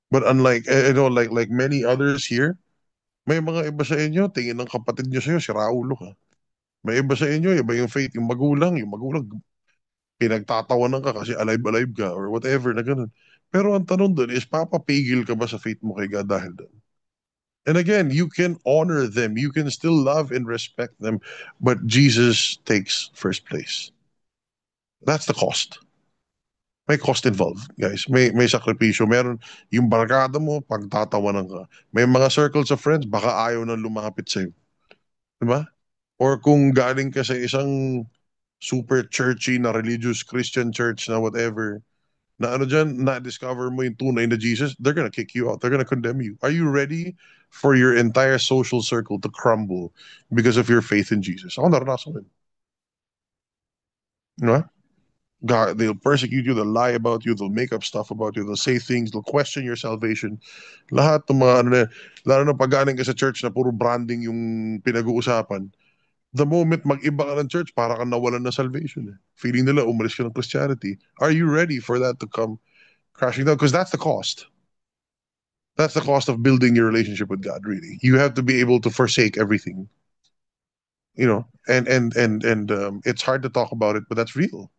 But unlike, like many others here, may mga iba sa inyo, tingin ng kapatid nyo sa'yo, si Raulo ka. May iba sa inyo, iba yung faith, yung magulang, pinagtatawanan ka kasi alive-alive ka or whatever na ganun. Pero ang tanong doon is, papapigil ka ba sa faith mo kay God dahil doon? And again, you can honor them, you can still love and respect them, but Jesus takes first place. That's the cost. May cost involved, guys. May sakripisyo. Meron yung barkada mo, pagtatawanan ka. May mga circles of friends, baka ayaw nang lumapit sa'yo. Diba? Or kung galing ka sa isang super churchy na religious Christian church na whatever, na ano dyan, na-discover mo yung tunay na Jesus, they're gonna kick you out. They're gonna condemn you. Are you ready for your entire social circle to crumble because of your faith in Jesus? Ako naranasan ko yun. You know? God, they'll persecute you, they'll lie about you, they'll make up stuff about you, they'll say things, they'll question your salvation. Lahat ng mga ano na, lalo na pag galing ka sa church na puro branding yung pinag-uusapan, the moment mag-iba ka ng church, para kang nawalan ng salvation. Eh. Feeling nila umalis ka ng Christianity. Are you ready for that to come crashing down? Because that's the cost. That's the cost of building your relationship with God, really. You have to be able to forsake everything, you know, and it's hard to talk about it, but that's real.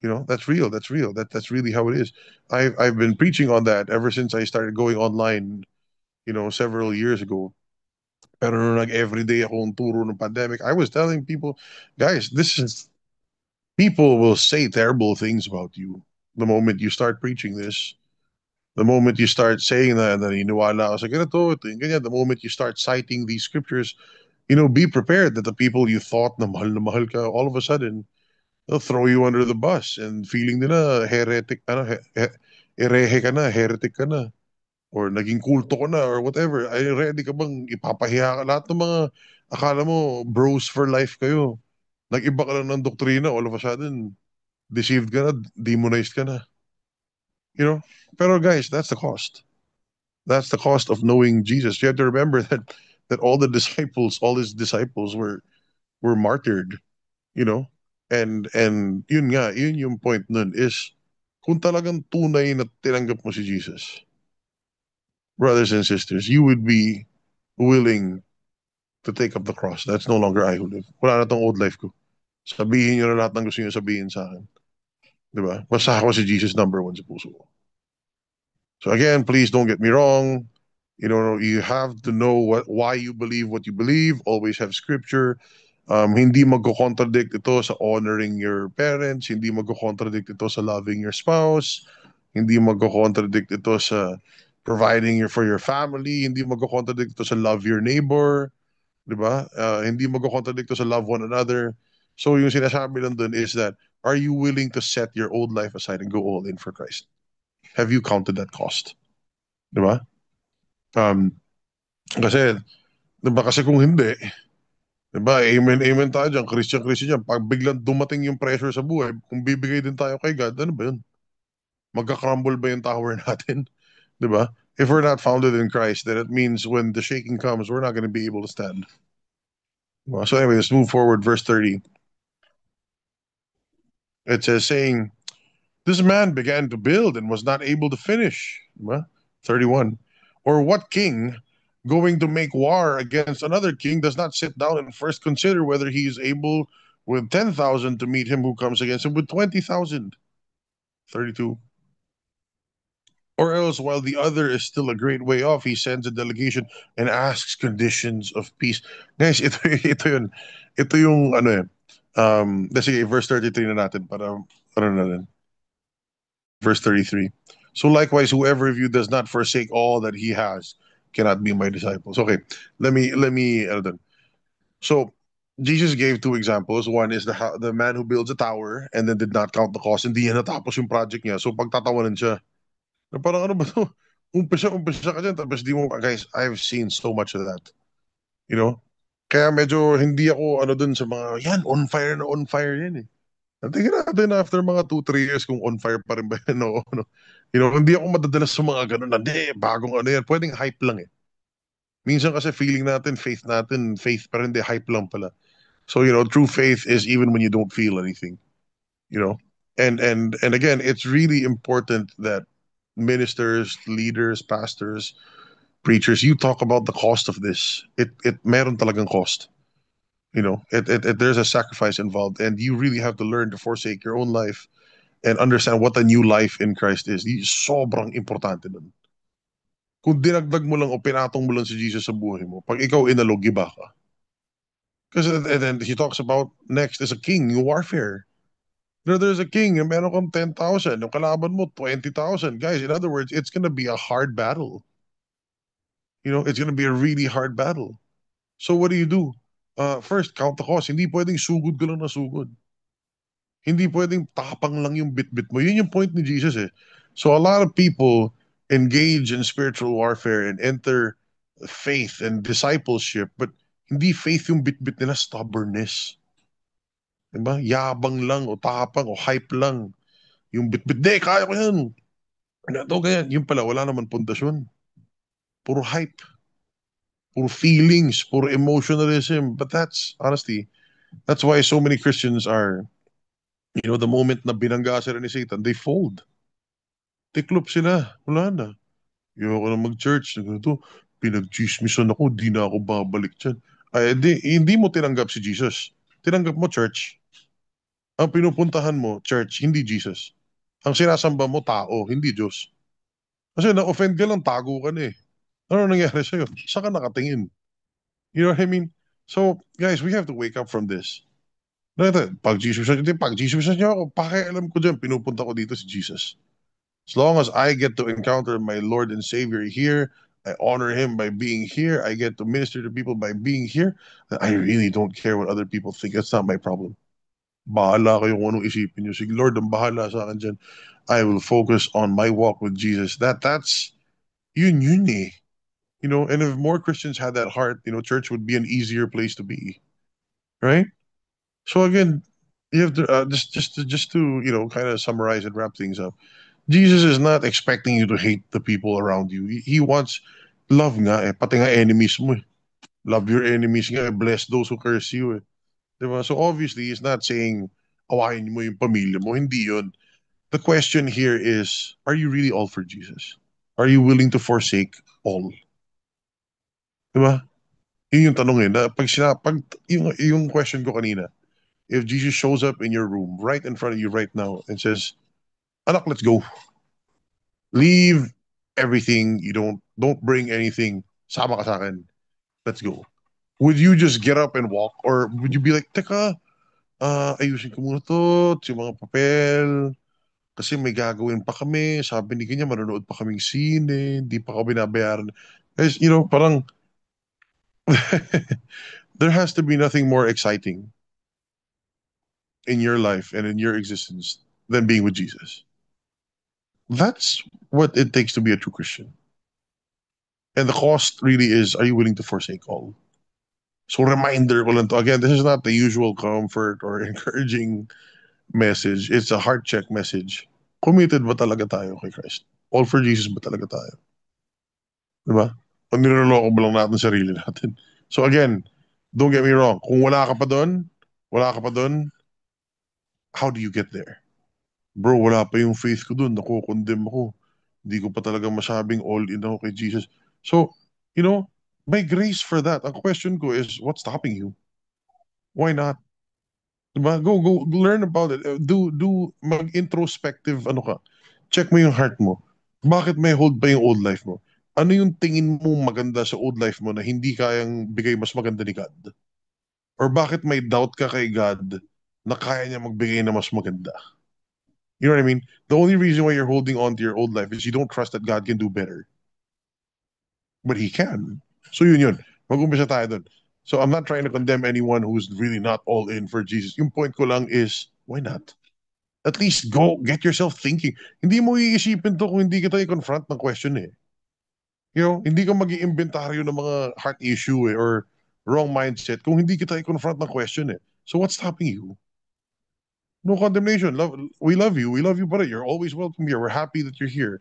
You know, that's real. That's real. That's really how it is. I've been preaching on that ever since I started going online, several years ago. Pero nung everyday akong turo ng pandemic, I was telling people, guys, this is people will say terrible things about you the moment you start preaching this. The moment you start saying that, naniniwala ako sa ganito, ito yung ganyan, the moment you start citing these scriptures, be prepared that the people you thought na mahal ka, all of a sudden, they'll throw you under the bus and feeling nila heretic, herehe ka na, heretic ka na, or naging kulto ka na, or whatever. Ay, ready ka bang ipapahiya ka? Lahat ng mga akala mo, bros for life kayo. Nag-iba ka lang ng doktrina, all of a sudden, deceived ka na, demonized ka na. You know? Pero guys, that's the cost. That's the cost of knowing Jesus. You have to remember that all the disciples, all his disciples were martyred, you know? And yun nga, yun yung point nun is kung talagang tunay na tinanggap mo si Jesus, brothers and sisters, you would be willing to take up the cross. That's no longer I who live. Wala na tong old life ko. Sabihin nyo na lahat ng gusto nyo sabihin sa akin. Di ba? Basta ako si Jesus number one sa puso ko. So again, please don't get me wrong. You have to know why you believe what you believe. Always have scripture. Hindi magko-contradict ito sa honoring your parents. Hindi magko-contradict ito sa loving your spouse. Hindi magko-contradict ito sa providing for your family. Hindi magko-contradict ito sa love your neighbor. Di ba? Hindi magko-contradict ito sa love one another. So yung sinasabi lang dun is that, are you willing to set your old life aside and go all in for Christ? Have you counted that cost? Di ba? Um, kasi, di ba, kasi kung hindi, di ba, amen, amen tayo dyan, Christian, Christian dyan, pag biglang dumating yung pressure sa buhay, kung bibigay din tayo kay God, ano ba yun? Magka-crumble ba yung tower natin? Di ba? If we're not founded in Christ, then it means when the shaking comes, we're not going to be able to stand. So anyway, let's move forward. Verse 30. It says, saying, this man began to build and was not able to finish. Diba? 31. Or what king going to make war against another king does not sit down and first consider whether he is able with 10,000 to meet him who comes against him with 20,000? 32. Or else, while the other is still a great way off, he sends a delegation and asks conditions of peace. Guys, ito yun. Ito yung ano eh. Sige, verse 33 na natin para na rin. Verse 33. So likewise, whoever of you does not forsake all that he has cannot be my disciples. Okay, let me ano dun. So Jesus gave two examples. One is the man who builds a tower and then did not count the cost. Hindi niya natapos yung project niya. So pagtatawanan siya. Na parang ano ba to? Umpisa ka dyan, tapos di mo, guys, I've seen so much of that. You know? Kaya medyo hindi ako ano dun sa mga, yan, on fire yan eh. Tingnan natin after mga 2, 3 years kung on fire pa rin ba yan o ano. Hindi ako madadalas sa mga ganun na, hindi, bagong ano yan. Pwedeng hype lang eh. Minsan kasi feeling natin, faith pa rin, hindi, hype lang pala. So, true faith is even when you don't feel anything, you know. And again, it's really important that ministers, leaders, pastors, preachers, you talk about the cost of this. It meron talagang cost. There's a sacrifice involved, and you really have to learn to forsake your own life and understand what a new life in Christ is. Sobrang importante nun. Kung dinagdag mo lang o pinatong mo lang si Jesus sa buhay mo, pag ikaw inalog, iba ka. Because and then he talks about next is a king, yung warfare. There's a king, and meron kang 10,000, yung kalaban mo 20,000. Guys, in other words, it's gonna be a hard battle. It's gonna be a really hard battle. So what do? First, count the cost. Hindi pwedeng sugod ka lang na sugod. Hindi pwedeng tapang lang yung bit-bit mo. Yun yung point ni Jesus eh. So a lot of people engage in spiritual warfare and enter faith and discipleship, but hindi faith yung bit-bit nila, stubbornness. Diba? Yabang lang o tapang o hype lang. Yung bit-bit, de, kaya ko yan. Ano to, ganyan. Yung pala, wala naman pundasyon. Puro hype, puro feelings, puro emotionalism. But that's, honestly, that's why so many Christians are, the moment na binangga sila ni Satan, they fold. Tiklop sila. Wala na. Ayoko na mag-church. Ganito, pinag-chismisan ako, di na ako babalik dyan. Ay, hindi mo tinanggap si Jesus. Tinanggap mo church. Ang pinupuntahan mo, church, hindi Jesus. Ang sinasamba mo, tao, hindi Diyos. Kasi na-offend ka lang, tago ka na eh. Ano nangyari sa'yo? Saan ka nakatingin? You know what I mean? So, guys, we have to wake up from this. Pag Jesus niyo ako, pakialam ko dyan, pinupunta ko dito si Jesus. As long as I get to encounter my Lord and Savior here, I honor Him by being here, I get to minister to people by being here, I really don't care what other people think. That's not my problem. Bahala kayo kung anong isipin nyo. Sige, Lord, ang bahala sa akin dyan. I will focus on my walk with Jesus. That's, yun eh. And if more Christians had that heart, church would be an easier place to be, right? So again, you have to just to kind of summarize and wrap things up. Jesus is not expecting you to hate the people around you. He wants love nga eh, pati nga enemies mo eh. Love your enemies nga eh, bless those who curse you eh. Diba? So obviously, he's not saying awayin mo yung pamilya mo. Hindi yun. The question here is, are you really all for Jesus? Are you willing to forsake all? Diba? Yun yung tanong eh. Na yung question ko kanina, if Jesus shows up in your room, right in front of you right now, and says, anak, let's go. Leave everything. You don't bring anything. Sama ka sa akin. Let's go. Would you just get up and walk? Or would you be like, teka, ayusin ko muna to, yung mga papel, kasi may gagawin pa kami, sabi ni kanya, manonood pa kaming sine, hindi pa kami binabayaran. Guys, parang, there has to be nothing more exciting in your life and in your existence than being with Jesus. That's what it takes to be a true Christian. And the cost really is, are you willing to forsake all? So reminder ko lang to. Again, this is not the usual comfort or encouraging message. It's a heart check message. Committed ba talaga tayo kay Christ? All for Jesus ba talaga tayo? Diba? O niloloko ba lang natin sarili natin? So again, don't get me wrong. Kung wala ka pa doon, how do you get there? Bro, wala pa yung faith ko doon. Nako-condemn ako. Hindi ko pa talaga masabing all in ako kay Jesus. So, may grace for that. Ang question ko is, what's stopping you? Why not? Diba? Go learn about it. Do mag-introspective ano ka. Check mo yung heart mo. Bakit may hold pa yung old life mo? Ano yung tingin mo maganda sa old life mo na hindi kayang bigay mas maganda ni God? Or bakit may doubt ka kay God na kaya niya magbigay na mas maganda? You know what I mean? The only reason why you're holding on to your old life is you don't trust that God can do better. But He can. So yun. Mag-umpisa tayo dun. So I'm not trying to condemn anyone who's really not all in for Jesus. Yung point ko lang is, why not? At least go, get yourself thinking. Hindi mo iisipin to kung hindi kita i-confront ng question eh. Hindi ka mag-iimbentaryo ng mga heart issue eh, or wrong mindset kung hindi kita i-confront ng question eh. So what's stopping you? No condemnation. We love you. We love you, brother. You're always welcome here. We're happy that you're here.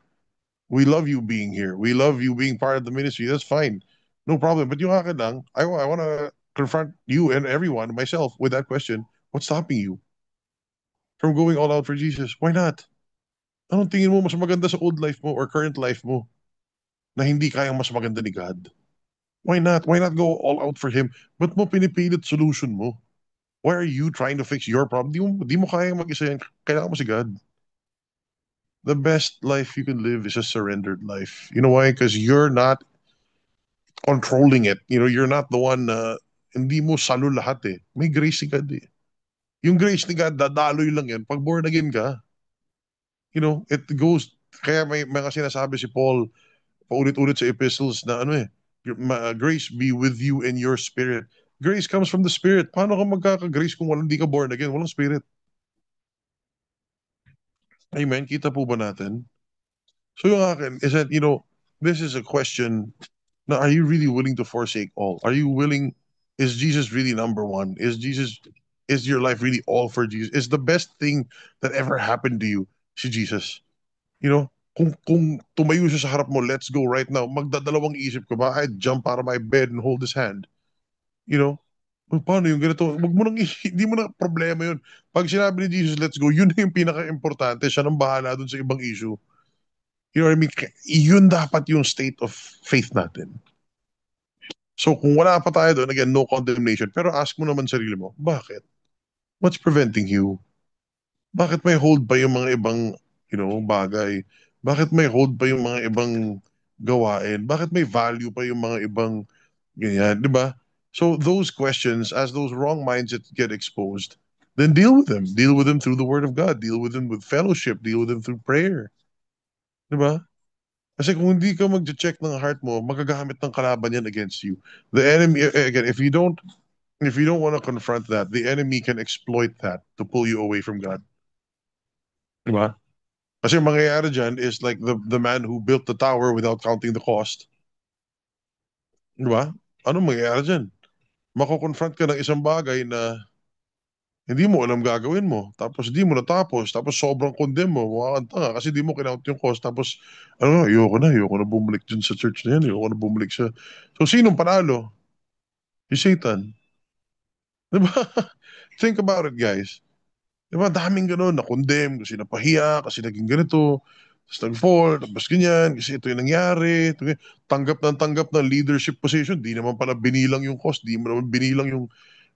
We love you being here. We love you being part of the ministry. That's fine. No problem. But yung akin lang, I want to confront you and everyone, myself, with that question. What's stopping you from going all out for Jesus? Why not? Anong tingin mo mas maganda sa old life mo or current life mo na hindi kayang mas maganda ni God? Why not? Why not go all out for Him? Ba't mo pinipilit solution mo? Why are you trying to fix your problem? Di mo kayang mag-isa yan. Kailangan mo si God. The best life you can live is a surrendered life. You know why? Because you're not controlling it. You're not the one na hindi mo salo lahat eh. May grace ni God eh. Yung grace ni God, dadaloy lang yan. Pag born again ka, it goes, kaya may mga sinasabi si Paul, paulit-ulit sa epistles na ano eh, grace be with you in your spirit. Grace comes from the spirit. Paano ka magkaka-grace kung hindi ka born again? Walang spirit. Amen? Kita po ba natin? So yung akin is that, this is a question na, are you really willing to forsake all? Are you willing, is Jesus really number one? Is your life really all for Jesus? Is the best thing that ever happened to you si Jesus? You know, kung tumayo siya sa harap mo, let's go right now, magdadalawang isip ko ba, I'd jump out of my bed and hold his hand. You know, paano yung ganito? Wag mo nang, hindi mo na problema yun. Pag sinabi ni Jesus, let's go, yun na yung pinaka-importante. Siya nang bahala dun sa ibang issue. You know what I mean? Yun dapat yung state of faith natin. So kung wala pa tayo doon, again, no condemnation. Pero ask mo naman sarili mo, bakit? What's preventing you? Bakit may hold pa yung mga ibang, bagay? Bakit may hold pa yung mga ibang gawain? Bakit may value pa yung mga ibang ganyan, di ba? So those questions, as those wrong mindsets get exposed, then deal with them. Deal with them through the Word of God. Deal with them with fellowship. Deal with them through prayer. Di ba? Kasi kung hindi ka mag-check ng heart mo, magagamit ng kalaban yan against you. The enemy, again, if you don't want to confront that, the enemy can exploit that to pull you away from God. Di ba? Kasi ang mangyayari dyan is like the man who built the tower without counting the cost. Di ba? Ano mangyayari dyan? Mako-confront ka ng isang bagay na hindi mo alam gagawin mo. Tapos di mo natapos. Tapos sobrang condemn mo. Mukha kang tanga kasi di mo kinount yung cost. Tapos, ayoko na bumalik dyan sa church na yan. Ayoko na bumalik sa... So, sinong panalo? Si Satan. Di ba? Think about it, guys. Di ba, daming ganun, na-condemn, kasi napahiya, kasi naging ganito, tapos nag-fall, tapos ganyan, kasi ito yung nangyari, tanggap ng leadership position, di naman pala binilang yung cost, di mo naman binilang yung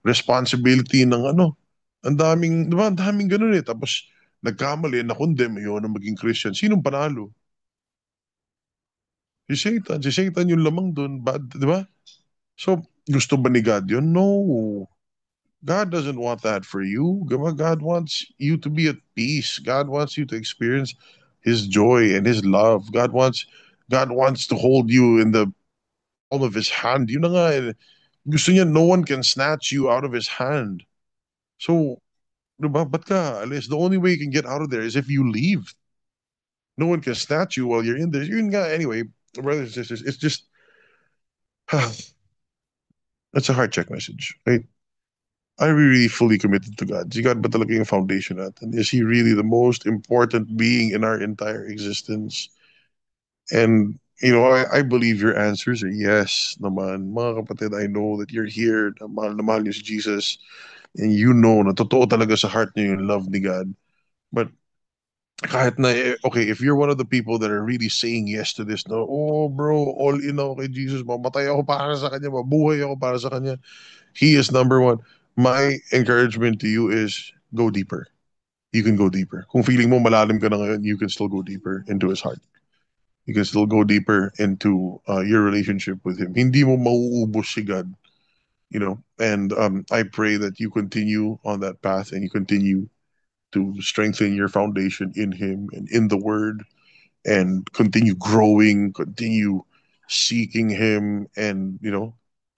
responsibility ng ano. Ang daming, di ba, ang daming ganun eh. Tapos, nagkamali, na-condemn, yun ang maging Christian. Sinong panalo? Si Satan. Si Satan yung lamang dun, bad, di ba? So, gusto ba ni God yun? No. God doesn't want that for you. God wants you to be at peace. God wants you to experience his joy and his love. God wants to hold you in the palm of his hand. Yun na nga, gusto niya, no one can snatch you out of his hand. So, diba, ba't ka alis? The only way you can get out of there is if you leave. No one can snatch you while you're in there. Yun nga, anyway, brothers and sisters, it's just, it's a heart check message, right? Are we really fully committed to God? Si God ba talaga yung foundation natin? Is He really the most important being in our entire existence? And, I believe your answers are yes naman. Mga kapatid, I know that you're here, na mahal niyo si Jesus, and you know na totoo talaga sa heart niyo yung love ni God. But kahit na, okay, if you're one of the people that are really saying yes to this, no, oh bro, all in ako kay Jesus, mamatay ako para sa Kanya, mabuhay ako para sa Kanya. He is number one. My encouragement to you is go deeper. You can go deeper. Kung feeling mo malalim ka na ngayon, you can still go deeper into his heart. You can still go deeper into your relationship with him. Hindi mo mauubos si God, And I pray that you continue on that path and you continue to strengthen your foundation in him and in the word and continue growing, continue seeking him and,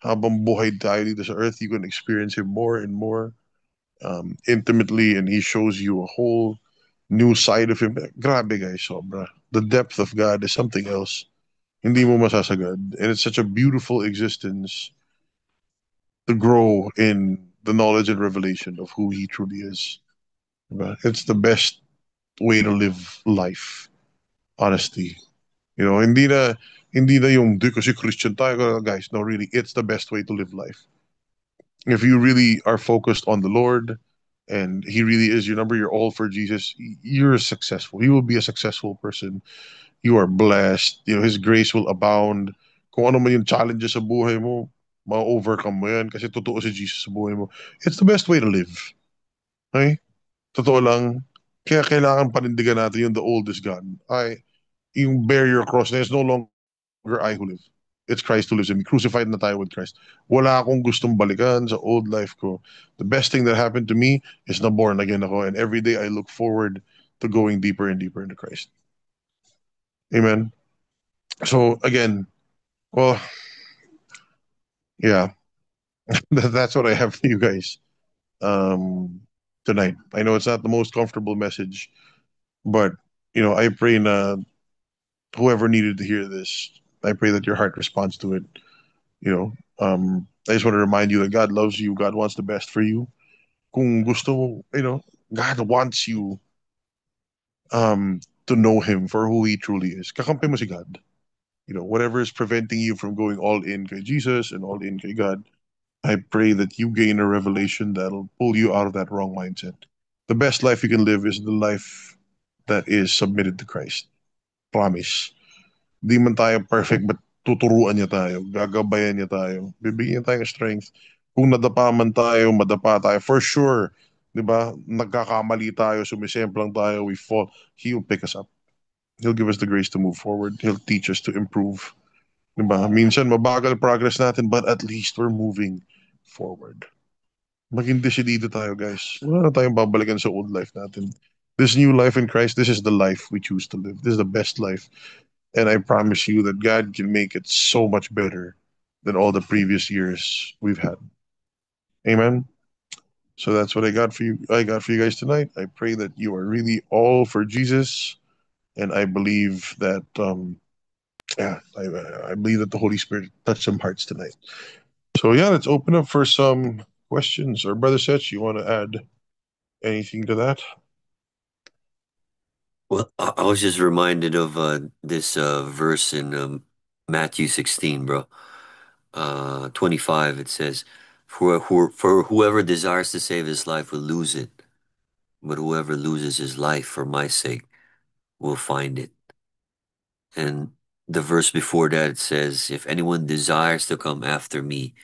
habang buhay tayo dito sa earth, you can experience him more and more intimately and he shows you a whole new side of him. Grabe guys, sobra. The depth of God is something else. Hindi mo masasagad. And it's such a beautiful existence to grow in the knowledge and revelation of who he truly is. Diba? It's the best way to live life, honestly. Hindi na yung, di kasi Christian tayo, guys. No, really, it's the best way to live life. If you really are focused on the Lord and He really is your number, you're all for Jesus, you're successful. You will be a successful person. You are blessed. His grace will abound. Kung ano man yung challenges sa buhay mo, ma-overcome mo yan kasi totoo si Jesus sa buhay mo. It's the best way to live. Okay? Totoo lang. Kaya kailangan panindigan natin yung the old is gone. Yung bear your cross na is no longer I who live. It's Christ who lives in me. Crucified na tayo with Christ. Wala akong gustong balikan sa old life ko. The best thing that happened to me is na born again ako. And every day I look forward to going deeper and deeper into Christ. Amen. So again, well, yeah, that's what I have for you guys tonight. I know it's not the most comfortable message, But, I pray na whoever needed to hear this, I pray that your heart responds to it. I just want to remind you that God loves you. God wants the best for you. Kung gusto mo, God wants you to know Him for who He truly is. Kakampi mo si God. Whatever is preventing you from going all in kay Jesus and all in kay God, I pray that you gain a revelation that'll pull you out of that wrong mindset. The best life you can live is the life that is submitted to Christ. Promise. Di man tayo perfect, but tuturuan niya tayo, gagabayan niya tayo, bibigyan niya tayo ng strength. Kung nadapa man tayo, madapa tayo, for sure, di ba? Nagkakamali tayo, sumisemplang tayo, we fall. He'll pick us up. He'll give us the grace to move forward. He'll teach us to improve. Di ba? Minsan, mabagal progress natin, but at least we're moving forward. Maging desidido tayo, guys. Wala na tayong babalikan sa old life natin. This new life in Christ, this is the life we choose to live. This is the best life. And I promise you that God can make it so much better than all the previous years we've had. Amen. So that's what I got for you. I got for you guys tonight. I pray that you are really all for Jesus, and I believe that yeah, I believe that the Holy Spirit touched some hearts tonight. So yeah, let's open up for some questions. Or Brother Setch, you want to add anything to that? Well, I was just reminded of this verse in Matthew 16, bro. 25, it says, for whoever desires to save his life will lose it, but whoever loses his life for my sake will find it. And the verse before that it says, if anyone desires to come after me,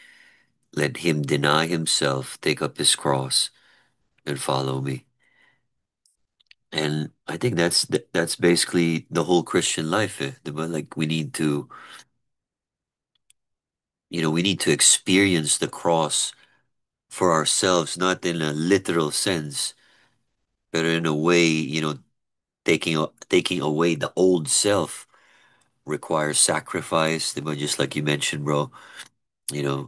let him deny himself, take up his cross, and follow me. And I think that's basically the whole Christian life, eh? Diba? Like we need to experience the cross for ourselves, not in a literal sense, but in a way, taking away the old self requires sacrifice. Diba? Just like you mentioned, bro.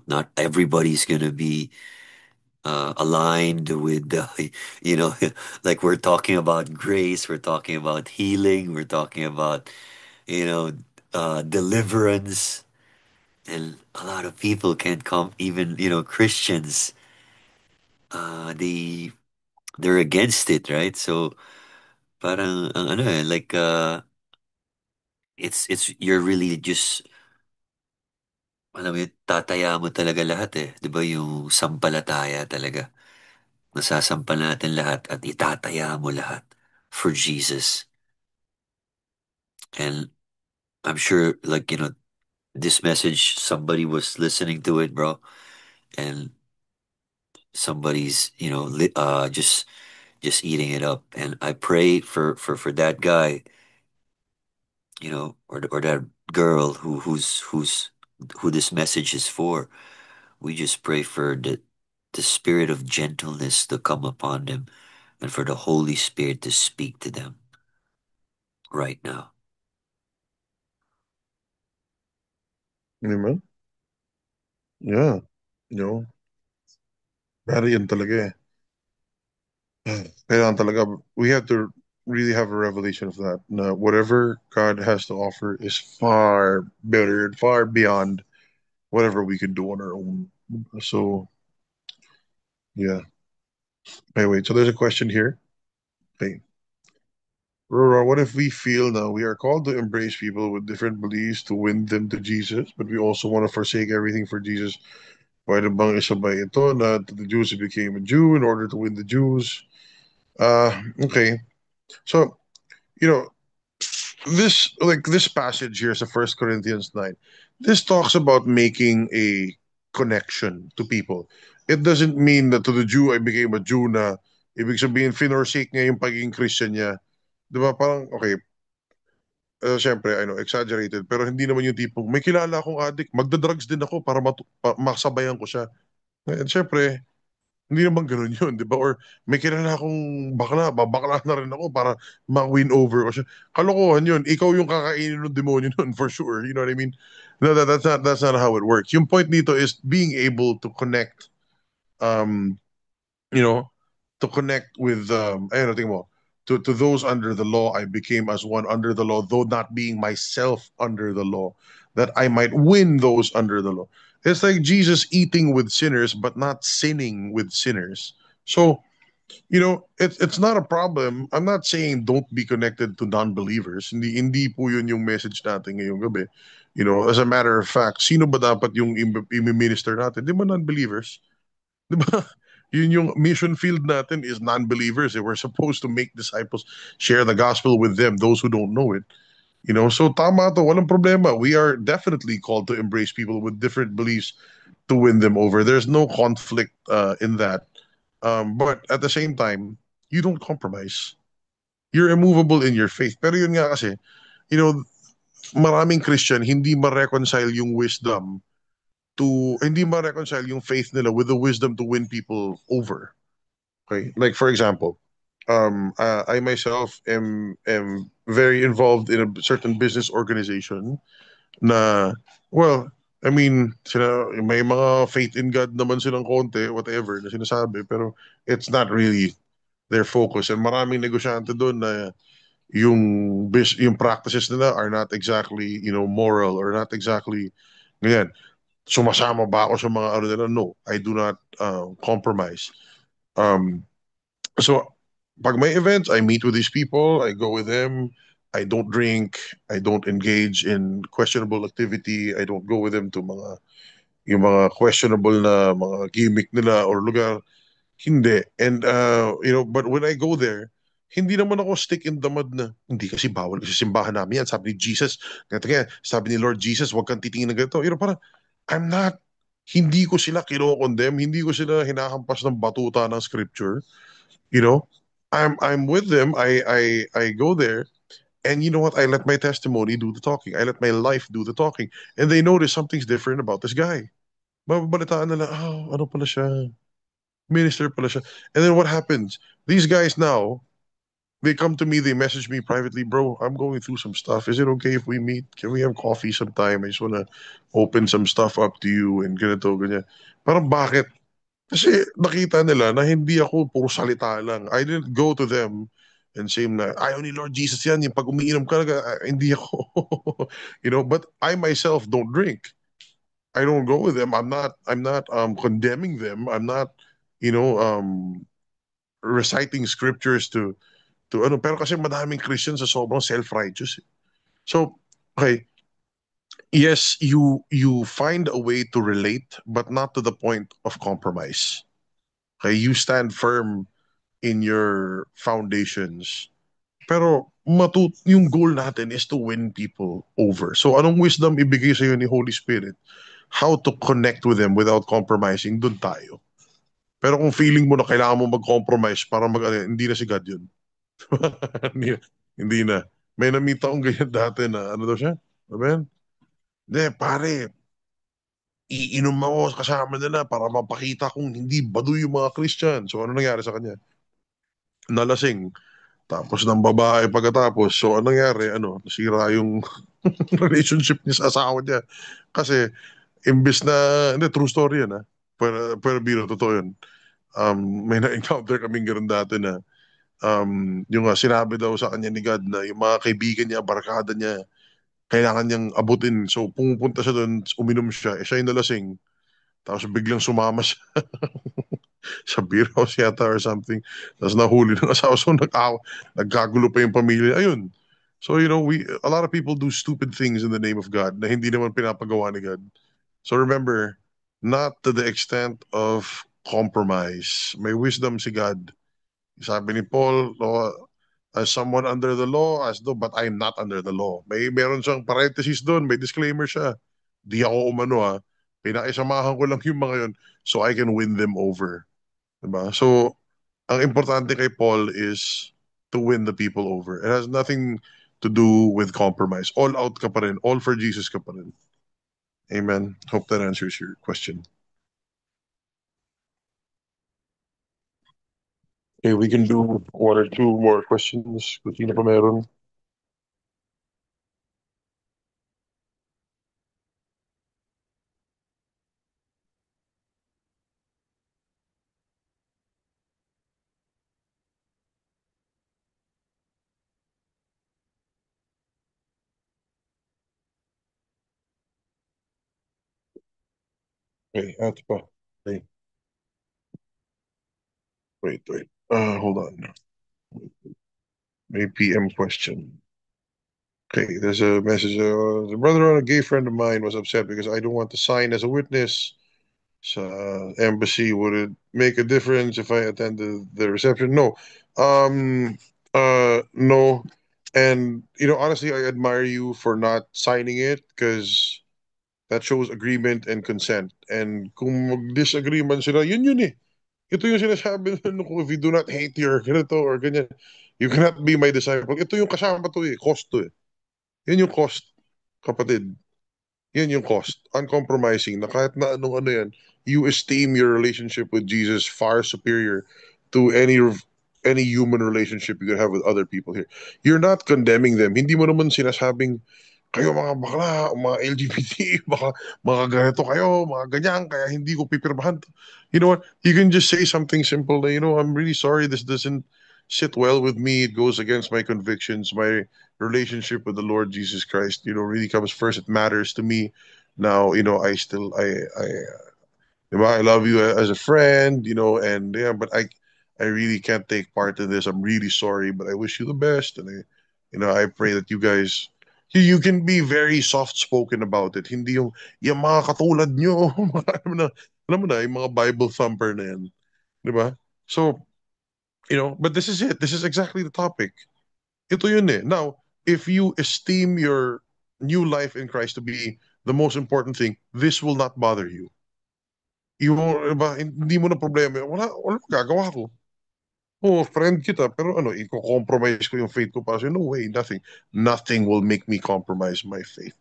Not everybody's gonna be aligned with you know, like we're talking about grace, we're talking about healing, we're talking about you know, deliverance. And a lot of people can't come, even, Christians, they're against it, right? So, parang, ang ano like, you're really just, alam mo yun, tataya mo talaga lahat eh. Di ba yung sampalataya talaga? Masasampal natin lahat at itataya mo lahat for Jesus. And I'm sure, like, this message, somebody was listening to it, bro, and somebody's, just eating it up. And I pray for that guy, or that girl who this message is for. We just pray for the spirit of gentleness to come upon them and for the Holy Spirit to speak to them right now. Amen. Yeah. You know, Very yan talaga eh. Kailangan talaga, we have to really have a revelation of that. Na whatever God has to offer is far better, far beyond whatever we could do on our own. So, yeah. Anyway, so there's a question here. Okay. Rora, what if we feel now we are called to embrace people with different beliefs to win them to Jesus, but we also want to forsake everything for Jesus? Pwede bang isabay ito na to the Jews who became a Jew in order to win the Jews? Okay. So, you know, this passage here is First Corinthians 9. This talks about making a connection to people. It doesn't mean that to the Jew I became a Jew na ibig sabihin finorsake niya yung pagiging Christian niya. Di ba? Parang, okay, syempre, I know, exaggerated, pero hindi naman yung tipong, may kilala akong addict, magda-drugs din ako para masabayan ko siya. And syempre, hindi naman ganun yun, di ba? Or may kilala akong bakla, babakla na rin ako para ma-win over ko siya. Kalokohan yun. Ikaw yung kakainin ng demonyo nun, for sure. You know what I mean? No, that's not how it works. Yung point nito is being able to um, you know, connect with, ayun, tingin mo, To those under the law, I became as one under the law, though not being myself under the law, that I might win those under the law. It's like Jesus eating with sinners, but not sinning with sinners. So, it's not a problem. I'm not saying don't be connected to non-believers. Hindi po yun yung message natin ngayong gabi. As a matter of fact, sino ba dapat yung i-minister natin? Di ba non-believers? Di ba? Yun yung mission field natin is non-believers. We're supposed to make disciples, share the gospel with them, those who don't know it. So tama to, walang problema. We are definitely called to embrace people with different beliefs to win them over. There's no conflict in that. But at the same time, you don't compromise. You're immovable in your faith. Pero yun nga kasi, you know, maraming Christian hindi ma-reconcile yung wisdom hindi ma-reconcile yung faith nila with the wisdom to win people over. Okay? Like for example, I myself am very involved in a certain business organization na, well, I mean, may mga faith in God naman silang konti, whatever, na sinasabi, pero it's not really their focus. And maraming negosyante doon na yung practices nila are not exactly, moral or not exactly, ganyan. Sumasama ba ako sa mga ano nila? No, I do not compromise. Um, so, pag may events, I meet with these people, I go with them, I don't drink, I don't engage in questionable activity, I don't go with them to yung mga questionable na mga gimmick nila or lugar. Hindi. And, but when I go there, hindi naman ako stick in the mud na, hindi kasi bawal kasi simbahan namin yan. Sabi ni Jesus, ganito kaya, sabi ni Lord Jesus, huwag kang titingin na ganito. Parang, I'm not, hindi ko sila kino-condemn, hindi ko sila hinahampas ng batuta ng scripture. You know, I'm with them. I go there, and you know what? I let my testimony do the talking. I let my life do the talking, and they notice something's different about this guy. Mababalitaan nila, oh, ano pala siya? Minister pala siya. And then what happens? These guys now, they come to me, they message me privately, bro, I'm going through some stuff. Is it okay if we meet? Can we have coffee sometime? I just wanna open some stuff up to you and ganito, ganyan. Parang bakit? Kasi nakita nila na hindi ako puro salita lang. I didn't go to them and say na, ayaw ni Lord Jesus yan, yung pag umiinom ka, hindi ako. But I myself don't drink. I don't go with them. I'm not condemning them. I'm not, reciting scriptures to ano. Pero kasi madaming Christians sa sobrang self-righteous. So, okay, yes, you find a way to relate, but not to the point of compromise. Okay, you stand firm in your foundations. Pero yung goal natin is to win people over. So anong wisdom ibigay sa'yo ni Holy Spirit? How to connect with them without compromising, dun tayo. Pero kung feeling mo na kailangan mo mag-compromise para hindi na si God yun. hindi, hindi na. May namita akong ganyan dati na, ano daw siya? Ano ba yan? Hindi, pare, iinom ako kasama nila para mapakita kong hindi baduy yung mga Christian. So ano nangyari sa kanya? Nalasing. Tapos ng babae pagkatapos. So anong nangyari? Nasira yung relationship niya sa asawa niya. Kasi, imbis na, hindi, true story yan, ha? Pero biro, totoo yun. May na-encounter kaming ganun dati na yung sinabi daw sa kanya ni God na yung mga kaibigan niya, barkada niya, kailangan niyang abutin. So pumupunta siya doon, uminom siya, siya yung nalasing. Tapos biglang sumama siya sa beer house yata or something. Tapos nahuli ng asawa. So nagkagulo pa yung pamilya. Ayun. So, a lot of people do stupid things in the name of God na hindi naman pinapagawa ni God. So remember, not to the extent of compromise. May wisdom si God. Sabi ni Paul, no, as someone under the law, as though, but I'm not under the law. Meron siyang parenthesis doon, may disclaimer siya. Di ako umano ha. Pinakisamahan ko lang yung mga yun so I can win them over. Diba? So, ang importante kay Paul is to win the people over. It has nothing to do with compromise. All out ka pa rin. All for Jesus ka pa rin. Amen. Hope that answers your question. Okay, we can do one or two more questions. Kung sino pa meron. Okay, ito pa. Okay, wait. Hold on. May PM question. Okay, there's a message. The brother on a gay friend of mine was upset because I don't want to sign as a witness. So, embassy, would it make a difference if I attended the reception? No. No. And, honestly, I admire you for not signing it because that shows agreement and consent. And kung mag-disagree man sila, yun eh. Ito yung sinasabi nung if you do not hate your ganito or ganyan, you cannot be my disciple. Ito yung kasama to eh, cost to eh. Yun yung cost, kapatid. Yan yung cost. Uncompromising na kahit na anong ano yan, you esteem your relationship with Jesus far superior to any human relationship you could have with other people here. You're not condemning them. Hindi mo naman sinasabing, kayo mga bakla, mga LGBT, baka mga ganito kayo, mga ganyan, kaya hindi ko pipirmahan to. You know what? You can just say something simple na, I'm really sorry this doesn't sit well with me. It goes against my convictions. My relationship with the Lord Jesus Christ, really comes first. It matters to me. Now, I love you as a friend, and yeah, but I really can't take part in this. I'm really sorry, but I wish you the best, and I pray that you guys, you can be very soft-spoken about it. Hindi yung mga katulad nyo, alam mo na, yung mga Bible thumper na yan, di ba? So, but this is it. This is exactly the topic. Ito yun eh. Now, if you esteem your new life in Christ to be the most important thing, this will not bother you. Ba, hindi mo na problema. Wala magagawa ko. Oh, friend kita, pero ano, i-compromise ko yung faith ko pa. So, no way, nothing. Nothing will make me compromise my faith.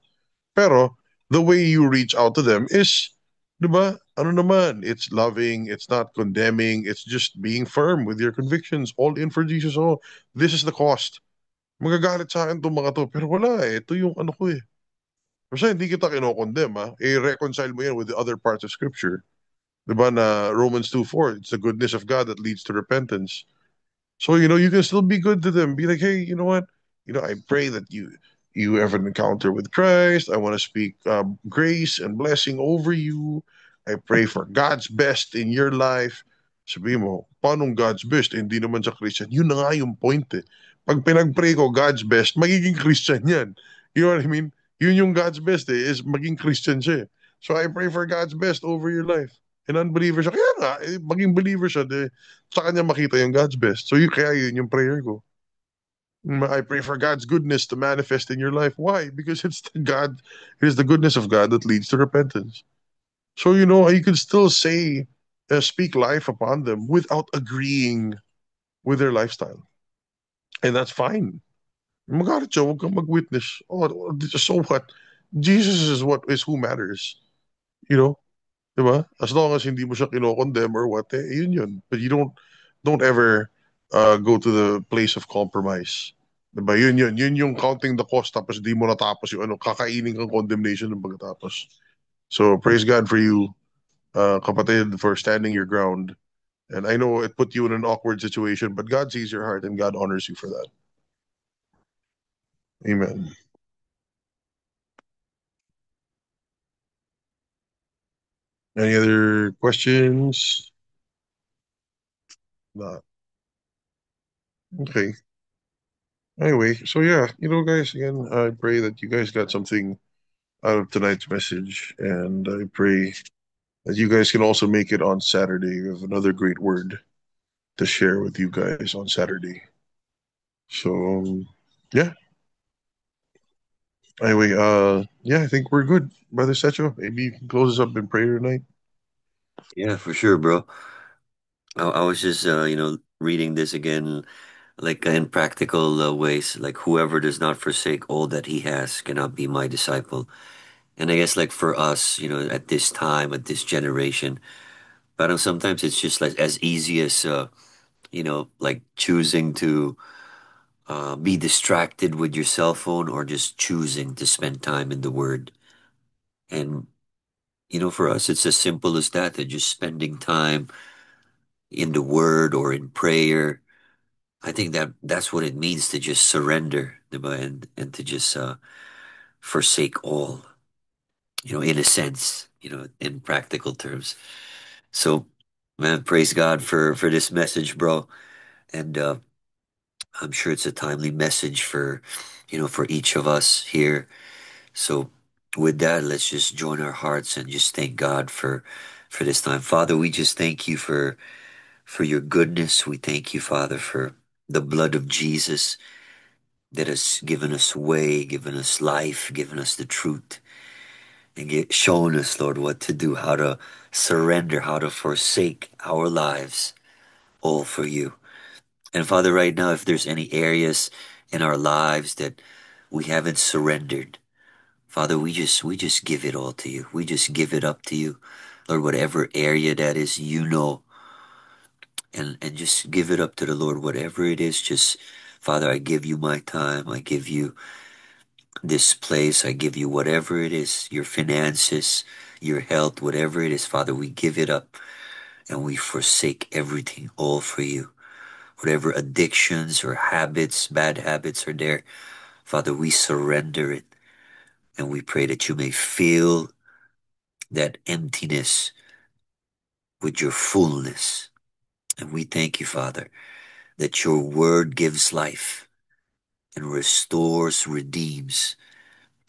Pero, the way you reach out to them is, di ba, ano naman, it's loving, it's not condemning, it's just being firm with your convictions, all in for Jesus. Oh, this is the cost. Magagalit sa akin itong mga to, pero wala eh. Ito yung ano ko eh. Kasi hindi kita kinokondem ha. I-reconcile mo yan with the other parts of Scripture. Diba na Romans 2:4, it's the goodness of God that leads to repentance. So, you can still be good to them. Be like, hey, you know what? I pray that you have an encounter with Christ. I want to speak grace and blessing over you. I pray for God's best in your life. Sabi mo, paanong God's best? Hindi naman sa Christian. Yun na nga yung point eh. Pag pinag-pray ko God's best, magiging Christian yan. You know what I mean? Yun yung God's best eh, is maging Christian siya eh. So I pray for God's best over your life. And unbeliever siya. Kaya nga, maging believer siya, sa kanya makita yung God's best. So kaya yun yung prayer ko. I pray for God's goodness to manifest in your life. Why? Because it is the goodness of God that leads to repentance. So you can still speak life upon them without agreeing with their lifestyle, and that's fine. Magalit siya, huwag kang mag-witness. Oh, so what? Jesus is who matters. You know, diba? As long as hindi mo siya kino-condemn or what, yun. But you don't ever go to the place of compromise. Diba? Yun. Yun yung counting the cost tapos di mo natapos yung kakainin kang condemnation ng pagkatapos. So praise God for you, kapatid, for standing your ground. And I know it put you in an awkward situation, but God sees your heart and God honors you for that. Amen. Any other questions? Not. Okay. Anyway, so yeah, guys, again, I pray that you guys got something out of tonight's message, and I pray that you guys can also make it on Saturday. We have another great word to share with you guys on Saturday. So, yeah. Anyway, yeah, I think we're good, Brother Secho. Maybe you can close us up in prayer tonight. Yeah, for sure, bro. I was just, reading this again, like in practical ways. Like, whoever does not forsake all that he has cannot be my disciple. And I guess, like, for us, at this time, at this generation, but sometimes it's just like as easy as, like choosing to be distracted with your cell phone or just choosing to spend time in the Word. And, for us, it's as simple as that just spending time in the Word or in prayer. I think that's what it means to just surrender, diba? And to just forsake all, in a sense. in practical terms. So, man, praise God for this message, bro. And I'm sure it's a timely message for each of us here. So, with that, let's just join our hearts and just thank God for this time. Father, we just thank you for your goodness. We thank you, Father, for the blood of Jesus that has given us way, given us life, given us the truth, and shown us, Lord, what to do, how to surrender, how to forsake our lives, all for you. And Father, right now, if there's any areas in our lives that we haven't surrendered, Father, we just give it all to you. We just give it up to you. Lord, whatever area that is, and just give it up to the Lord, whatever it is, just Father, I give you my time. I give you this place. I give you whatever it is, your finances, your health, whatever it is, Father, we give it up and we forsake everything all for you. Whatever addictions or habits, bad habits are there, Father, we surrender it and we pray that you may fill that emptiness with your fullness. And we thank you, Father, that your word gives life and restores, redeems,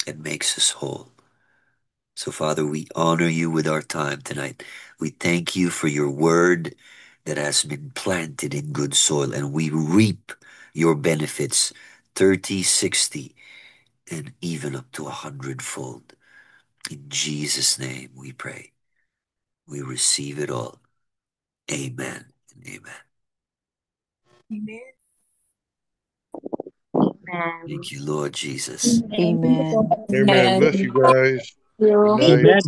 and makes us whole. So, Father, we honor you with our time tonight. We thank you for your word that has been planted in good soil, and we reap your benefits 30, 60, and even up to 100-fold. In Jesus' name we pray. We receive it all. Amen and amen. Amen. Thank you, Lord Jesus. Amen. Amen. And Bless you guys. Good you. night. Amen.